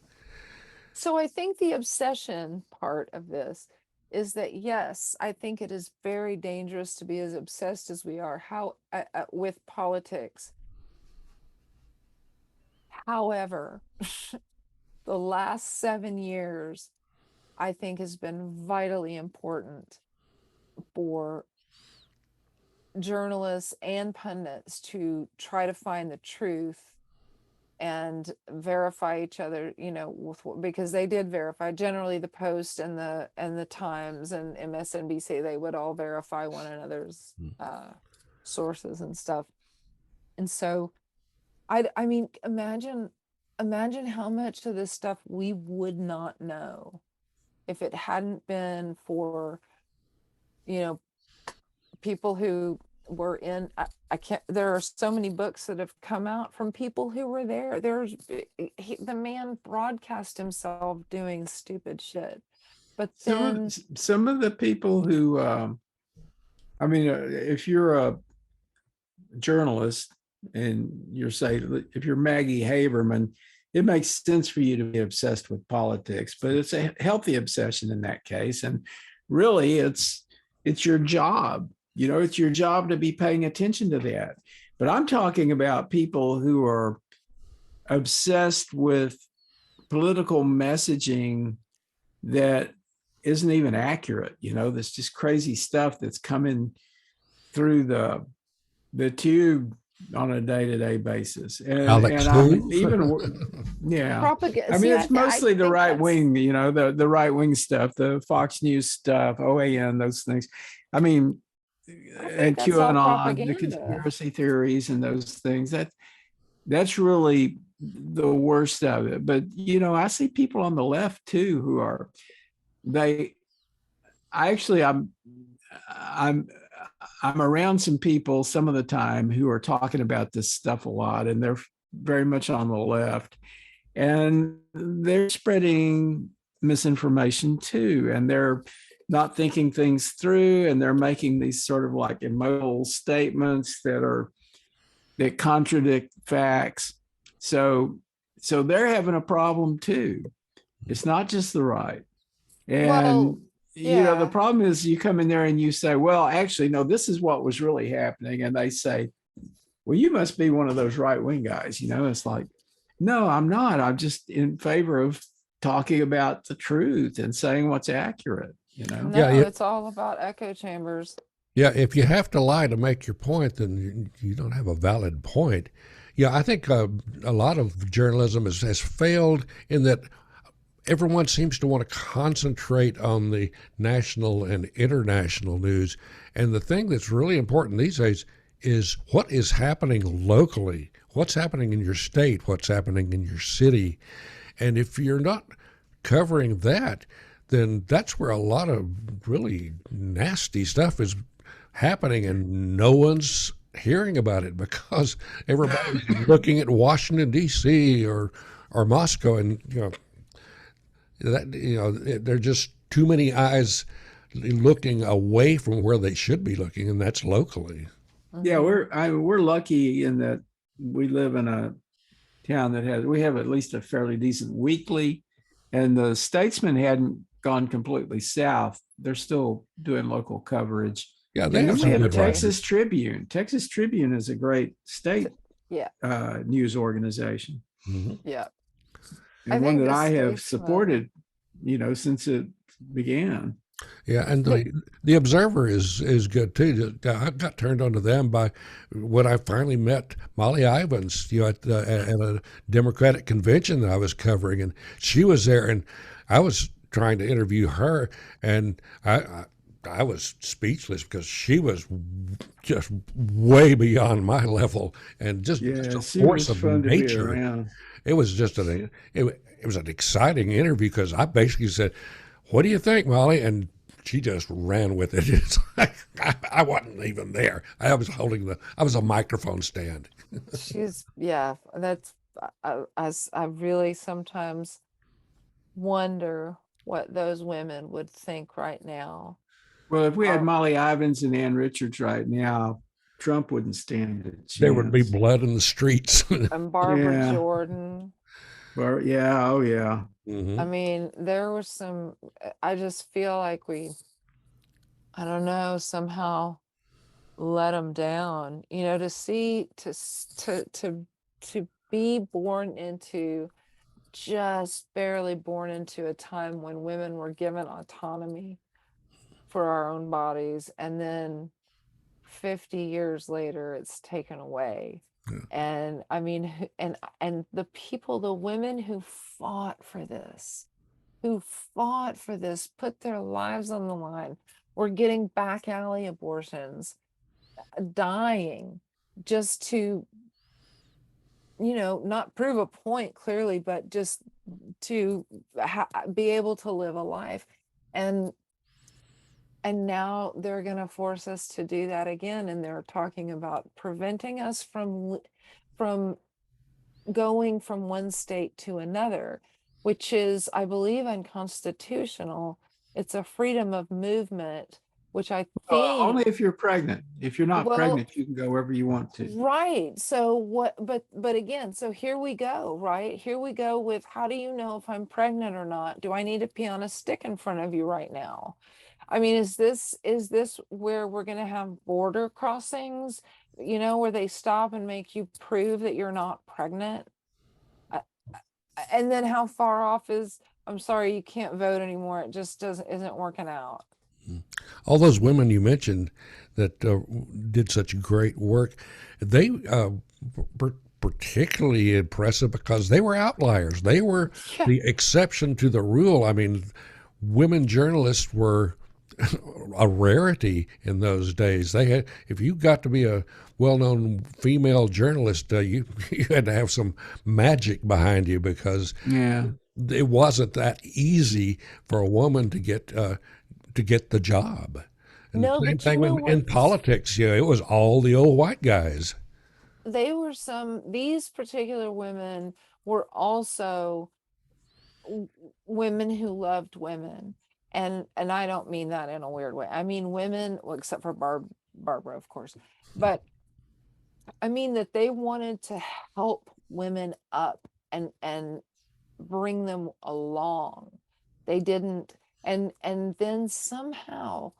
S3: So I think the obsession part of this is that yes, I think it is very dangerous to be as obsessed as we are with politics. However, the last 7 years, I think, has been vitally important for journalists and pundits to try to find the truth and verify each other, because they did verify. Generally the Post and the Times and MSNBC, they would all verify one another's sources and stuff. And so I mean, imagine how much of this stuff we would not know if it hadn't been for, you know, people who were in I can't there are so many books that have come out from people who were there. The man broadcast himself doing stupid shit, but then
S1: Some of the people who, I mean, if you're a journalist and you're say if you're Maggie Haberman, it makes sense for you to be obsessed with politics, but it's a healthy obsession in that case. And really, it's your job. You know, it's your job to be paying attention to that. But I'm talking about people who are obsessed with political messaging that isn't even accurate. You know, there's just crazy stuff that's coming through the tube on a day-to-day basis. And
S2: Alex
S1: I'm
S2: who?
S1: even, yeah.
S3: Propaganda.
S1: I mean,
S3: See,
S1: it's
S3: I
S1: mostly the
S3: think
S1: right
S3: that's
S1: wing, the right wing stuff, the Fox News stuff, OAN, those things. I mean,
S3: I think
S1: and
S3: that's all
S1: QAnon, the
S3: propaganda.
S1: conspiracy theories and those things. That's really the worst of it. But I see people on the left too who are they. I actually, I'm I'm around some people some of the time who are talking about this stuff a lot, and they're very much on the left, and they're spreading misinformation too, and they're not thinking things through, and they're making these sort of like emotional statements that contradict facts. So they're having a problem too. It's not just the right.
S3: Well,
S1: And the
S3: yeah.
S1: problem is you come in there and you say, well, actually, no, this is what was really happening. And they say, well, you must be one of those right wing guys. It's like, no, I'm not. I'm just in favor of talking about the truth and saying what's accurate.
S2: Yeah,
S3: No, it's all about echo chambers.
S2: yeah. If you have to lie to make your point, then you don't have a valid point. Yeah, I think a lot of journalism has failed in that everyone seems to want to concentrate on the national and international news. And the thing that's really important these days is what is happening locally, what's happening in your state, what's happening in your city. And if you're not covering that, then that's where a lot of really nasty stuff is happening, and no one's hearing about it because everybody's looking at Washington D.C. or Moscow, and there are just too many eyes looking away from where they should be looking, and that's locally.
S1: Yeah,
S3: Mm-hmm.
S1: we're lucky in that we live in a town we have at least a fairly decent weekly, and the Statesman hadn't gone completely south. They're still doing local coverage.
S2: Yeah, they
S1: And
S2: have
S1: then we
S2: some
S1: have
S2: good
S3: Okay.
S2: writers.
S1: Texas Tribune. Texas Tribune is a great state
S3: Yeah.
S1: news organization,
S2: Hmm.
S3: Yeah. I
S1: and one
S3: think
S1: that
S3: the
S1: I have
S3: statesman,
S1: supported, since it began.
S2: Yeah, and
S3: the,
S2: the Observer is good too. I got turned on to them by when I finally met Molly Ivins, at a Democratic convention that I was covering, and she was there, and I was trying to interview her, and I was speechless because she was just way beyond my level, and just
S1: Yeah,
S2: a
S1: she
S2: force
S1: was
S2: of
S1: fun to be
S2: nature.
S1: around.
S2: It was just it was an exciting interview because I basically said, "What do you think, Molly?" And she just ran with it. It's like I wasn't even there. I was a microphone stand.
S3: yeah, that's, I really sometimes wonder what those women would think right now.
S1: Well, if we had
S3: Um,
S1: Molly Ivins and Ann Richards right now, Trump wouldn't stand a
S2: There would be
S1: chance.
S2: blood in the streets.
S3: and Barbara
S1: Yeah.
S3: Jordan.
S1: But yeah, oh yeah.
S3: I
S2: Hmm.
S3: mean, there was I just feel like I don't know, somehow let them down, to see, to be born into, just barely born into a time when women were given autonomy for our own bodies, and then 50 years later it's taken away. And I mean, and the women who fought for this, put their lives on the line, were getting back alley abortions, dying, just to, not prove a point clearly, but just to be able to live a life. And now they're going to force us to do that again, and they're talking about preventing us from going from one state to another, which is, I believe, unconstitutional. It's a freedom of movement, which I
S1: Only
S3: think,
S1: if you're pregnant. If you're not
S3: well,
S1: pregnant, you can go wherever you want to.
S3: right. So what, but again, so here we go, right? Here we go with, how do you know if I'm pregnant or not? Do I need to pee on a stick in front of you right now? I mean, is this where we're going to have border crossings, where they stop and make you prove that you're not pregnant? And then how far off I'm sorry, you can't vote anymore. It just isn't working out.
S2: All those women you mentioned that did such great work. They were particularly impressive because they were outliers. They were
S3: Yeah.
S2: the exception to the rule. I mean, women journalists were a rarity in those days. They had, if you got to be a well-known female journalist, you you had to have some magic behind you because
S1: Yeah.
S2: it wasn't that easy for a woman to get the job. And the
S3: No,
S2: same
S3: but you
S2: thing
S3: know
S2: in
S3: what's
S2: politics. You know, it was all the old white guys.
S3: they were some these particular women were also women who loved women. And I don't mean that in a weird way. I mean women, well, except for Barbara, of course. But I mean that they wanted to help women up and bring them along. They didn't, and then somehow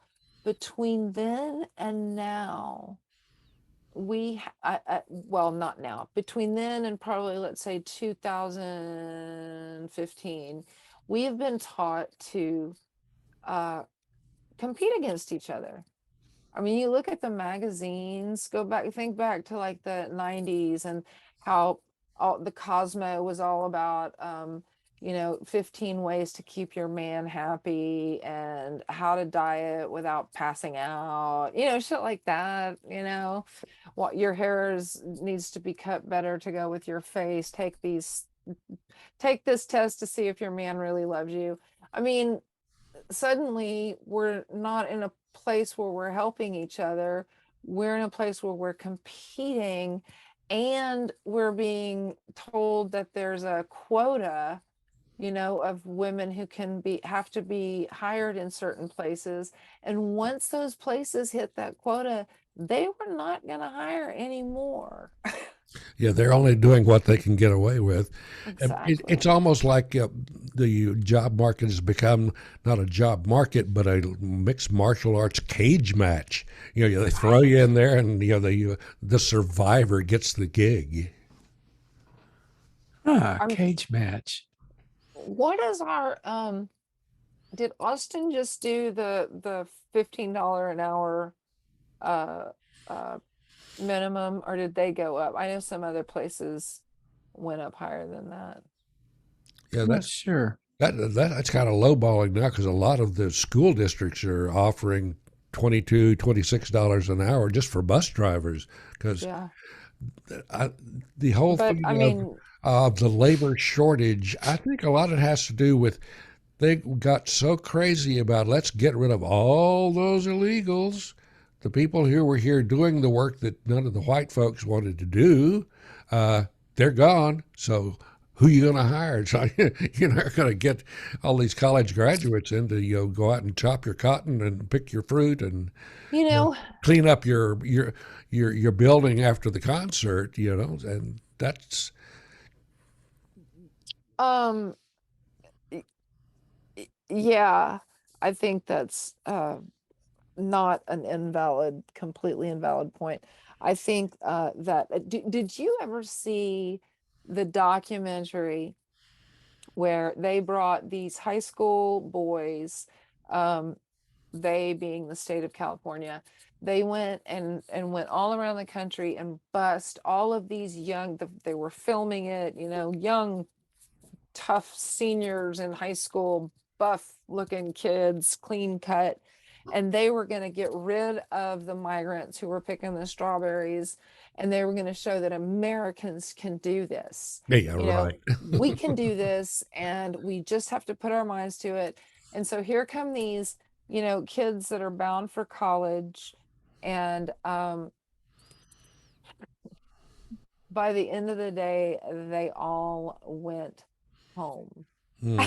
S3: between then and now, well, not now, between then and probably let's say 2015, we have been taught to uh, compete against each other. I mean, you look at the magazines, go back, think back to like the 90s and how all the Cosmo was all about, 15 ways to keep your man happy and how to diet without passing out, shit like that, what your hair needs to be cut better to go with your face. Take this test to see if your man really loves you. I mean, suddenly we're not in a place where we're helping each other. We're in a place where we're competing and we're being told that there's a quota, of women who have to be hired in certain places. And once those places hit that quota, they were not going to hire anymore.
S2: Yeah, they're only doing what they can get away with. It's
S3: Exactly.
S2: almost like the job market has become not a job market, but a mixed martial arts cage match. You know, they throw you
S3: Right.
S2: in there, and the survivor gets the gig.
S1: Ah,
S3: I'm
S1: cage match.
S3: what is our did Austin just do the $15 an hour uh uh minimum, or did they go up? I know some other places went up higher than that.
S2: Yeah,
S1: I'm not sure.
S2: that's kind of lowballing now because a lot of the school districts are offering 22, $26 an hour just for bus drivers because
S3: Yeah.
S2: the whole
S3: But I
S2: thing
S3: mean,
S2: of the labor shortage, I think a lot of it has to do with they got so crazy about let's get rid of all those illegals, the people who were here doing the work that none of the white folks wanted to do. Uh, they're gone. So who are you going to hire? So you're not going to get all these college graduates in to go out and chop your cotton and pick your fruit and
S3: you
S2: you know,
S3: know,
S2: clean up your building after the concert. And that's
S3: um yeah, I think that's not an completely invalid point. I think that did you ever see the documentary where they brought these high school boys, um, they being the state of California, they went and went all around the country and bussed all of these they were filming it, young tough seniors in high school, buff looking kids, clean cut. And they were going to get rid of the migrants who were picking the strawberries. And they were going to show that Americans can do this.
S2: yeah,
S3: You know,
S2: right.
S3: we can do this and we just have to put our minds to it. And so here come these, kids that are bound for college. And by the end of the day, they all went home.
S2: Hmm.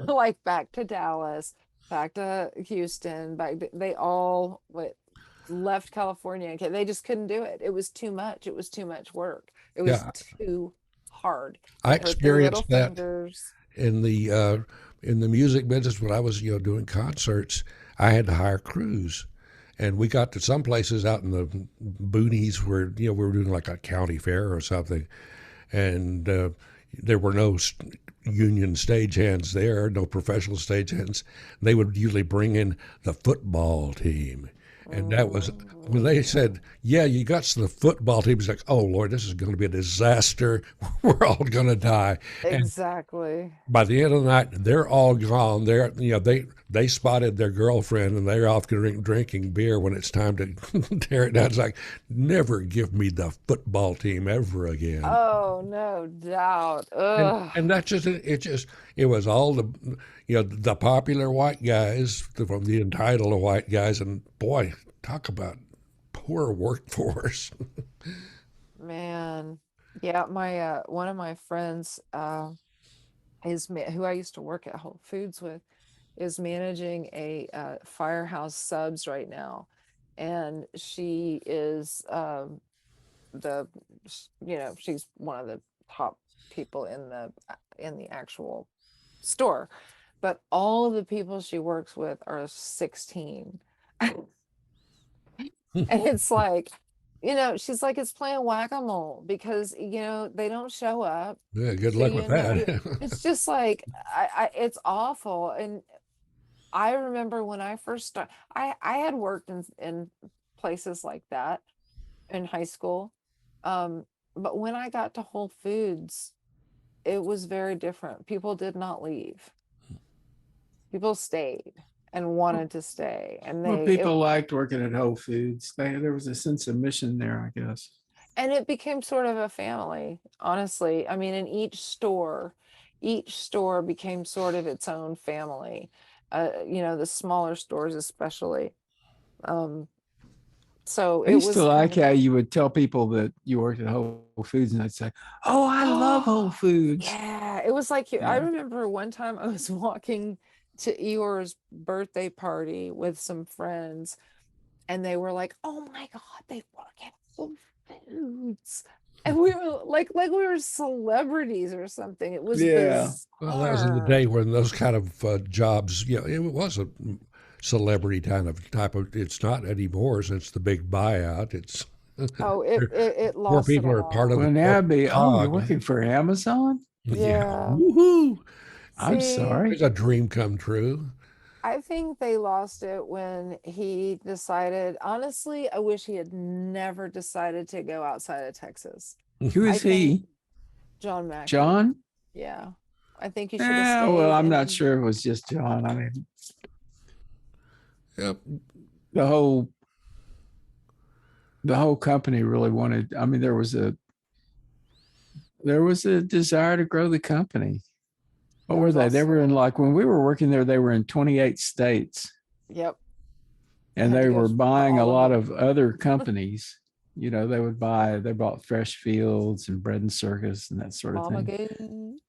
S3: Like back to Dallas, back to Houston, they all left California. Okay, they just couldn't do it. It was too much. It was too much work. It was
S2: Yeah,
S3: too hard.
S2: I
S3: It hurt their little
S2: experienced that
S3: fingers.
S2: in the music business when I was doing concerts. I had to hire crews, and we got to some places out in the boonies where we were doing like a county fair or something, and there were no union stagehands there, no professional stagehands. They would usually bring in the football team, And that was when
S3: Mm,
S2: they said, "Yeah, you got the football team." It's like, "Oh Lord, this is going to be a disaster. We're all going to die." And
S3: exactly.
S2: by the end of the night, they're all gone. They spotted their girlfriend and they're off drinking beer when it's time to tear it down. It's like, never give me the football team ever again.
S3: Oh, no doubt. Ugh.
S2: And that's just it was all the popular white guys from the entitled white guys, and boy, talk about poor workforce.
S3: Man. Yeah, my one of my friends who I used to work at Whole Foods with is managing a Firehouse Subs right now. And she is the she's one of the top people in the actual store, but all of the people she works with are 16. And it's like, she's like, it's playing whack-a-mole because they don't show up.
S2: Yeah, good
S3: So
S2: luck with that.
S3: it's just like it's awful. And I remember when I first started, I had worked in places like that in high school. Um, but when I got to Whole Foods, it was very different. People did not leave. People stayed and wanted to stay.
S1: Well, people liked working at Whole Foods. There was a sense of mission there, I guess.
S3: And it became sort of a family, honestly. I mean, in each store became sort of its own family. The smaller stores especially. Um, so
S1: I
S3: it
S1: used to
S3: was
S1: like
S3: kind of
S1: how you would tell people that you worked at Whole Foods, and I'd say, "Oh, I love Whole
S3: Oh,
S1: Foods."
S3: yeah. It was like I
S1: Yeah.
S3: remember one time I was walking to Eeyore's birthday party with some friends, and they were like, "Oh my God, they work at Whole Foods." And we were like we were celebrities or something. It was
S1: Yeah.
S2: Well, that was in the
S3: bizarre.
S2: day when those kind of jobs, it was a celebrity kind of type of. It's not anymore since the big buyout. It's
S3: Oh, it
S2: more
S3: lost it
S2: people are part of
S3: all.
S2: the
S1: Well, now it'd
S2: corporate
S1: be, "Oh, you're
S2: cog.
S1: working for Amazon?"
S2: Yeah,
S3: Yeah.
S2: woohoo!
S1: I'm
S3: See,
S2: There's
S1: sorry.
S2: a dream come true.
S3: I think they lost it when he decided, honestly, I wish he had never decided to go outside of Texas.
S1: Who
S3: I
S1: is
S3: think
S1: he?
S3: John Mackey.
S1: John?
S3: Yeah. I think he should have
S1: Well,
S3: stayed
S1: I'm not
S3: in.
S1: sure it was just John. I mean,
S2: Yep.
S1: the whole the whole company really wanted. I mean, there was a desire to grow the company. What
S3: There
S1: were
S3: was
S1: they? They were in,
S3: also,
S1: like, when we were working there, they were in 28 states,
S3: yep,
S1: and
S3: had to
S1: they
S3: go
S1: were
S3: for
S1: buying a
S3: all of
S1: lot
S3: them.
S1: of other companies. They bought Fresh Fields and Bread and Circus and that sort of
S3: Mama
S1: thing.
S3: Goat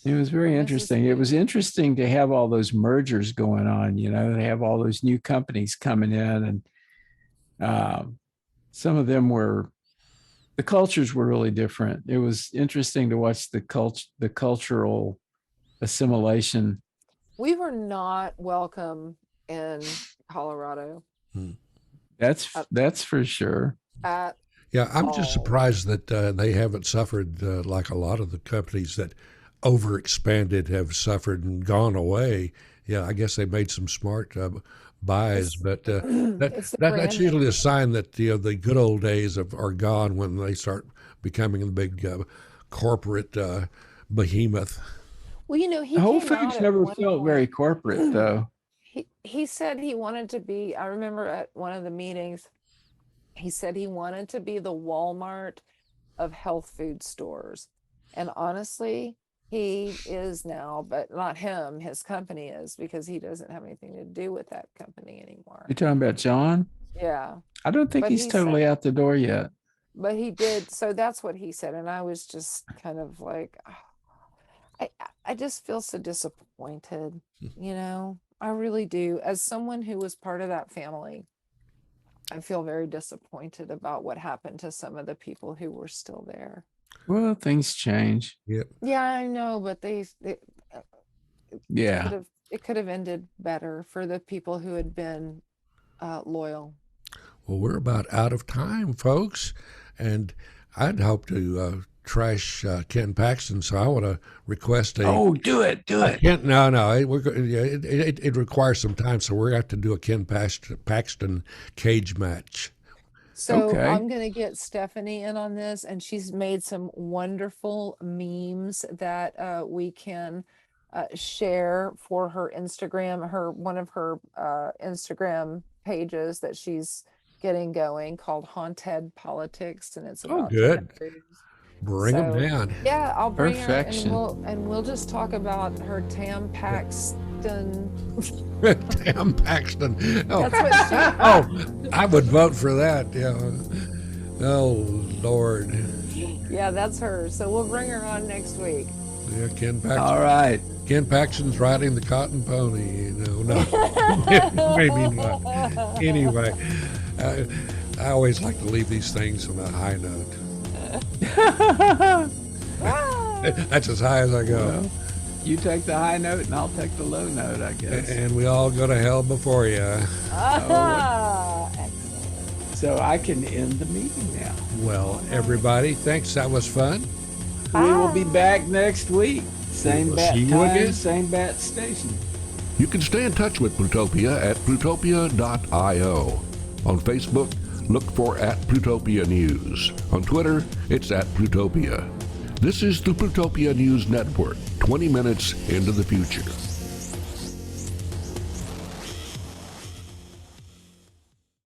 S1: It was
S3: or
S1: very
S3: Mrs.
S1: interesting. It was
S3: Goat.
S1: interesting to have all those mergers going on. They have all those new companies coming in, and um, some of them were the cultures were really different. It was interesting to watch the cultural assimilation.
S3: We were not welcome in Colorado
S2: Hmm.
S1: That's
S3: at,
S1: that's for sure.
S3: at
S2: Yeah, I'm just
S3: all.
S2: surprised that they haven't suffered like a lot of the companies that overexpanded have suffered and gone away. Yeah, I guess they made some smart buys,
S3: It's
S2: but that,
S3: it's the
S2: that's usually a
S3: branding.
S2: sign that the good old days are gone when they start becoming the big corporate behemoth.
S3: Well, he
S1: Whole
S3: came out
S1: Foods
S3: at
S1: never
S3: one
S1: felt very
S3: point.
S1: corporate, though.
S3: He said he wanted to be, I remember at one of the meetings, he said he wanted to be the Walmart of health food stores. And honestly, he is now, but not him, his company is because he doesn't have anything to do with that company anymore.
S1: You're talking about John?
S3: Yeah.
S1: I don't think
S3: But
S1: he's
S3: he said,
S1: totally out the door yet.
S3: but he did. So that's what he said. And I was just kind of like, I just feel so disappointed, I really do. As someone who was part of that family, I feel very disappointed about what happened to some of the people who were still there.
S1: Well, things change.
S2: Yep.
S3: Yeah, I know, but uh,
S1: Yeah.
S3: it could have ended better for the people who had been loyal.
S2: Well, we're about out of time, folks, and I'd hope to trash Ken Paxton, so I want to request a.
S1: Oh, do it.
S2: No. It requires some time, so we're going to have to do a Ken Paxton cage match.
S3: So
S1: Okay.
S3: I'm going to get Stephanie in on this, and she's made some wonderful memes that we can share for her Instagram, one of her Instagram pages that she's getting going, called Haunted Politics, and it's
S2: Oh,
S3: about
S2: good.
S3: tattoos.
S2: Bring them
S3: So,
S2: down.
S3: yeah, I'll bring
S1: Perfection.
S3: her, and we'll just talk about her Tam Paxton.
S2: Damn Paxton. Oh,
S3: That's what she.
S2: oh, I would vote for that. Yeah. Oh, Lord.
S3: Yeah, that's her. So we'll bring her on next week.
S2: Yeah, Ken Paxton.
S1: All right.
S2: Ken Paxton's riding the cotton pony. No. Maybe not. Anyway, I always like to leave these things on a high note. That's as high as I go.
S1: Well, you take the high note and I'll take the low note, I guess.
S2: And we all go to hell before you.
S3: Excellent.
S1: So I can end the meeting now.
S2: Well, everybody, thanks. That was fun.
S1: We will be back next week. Same
S2: We'll
S1: bat
S2: see you
S1: time,
S2: again.
S1: same bat station.
S4: You can stay in touch with Plutopia at plutopia.io. On Facebook, look for @Plutopia News. On Twitter, it's @Plutopia. This is the Plutopia News Network, 20 minutes into the future.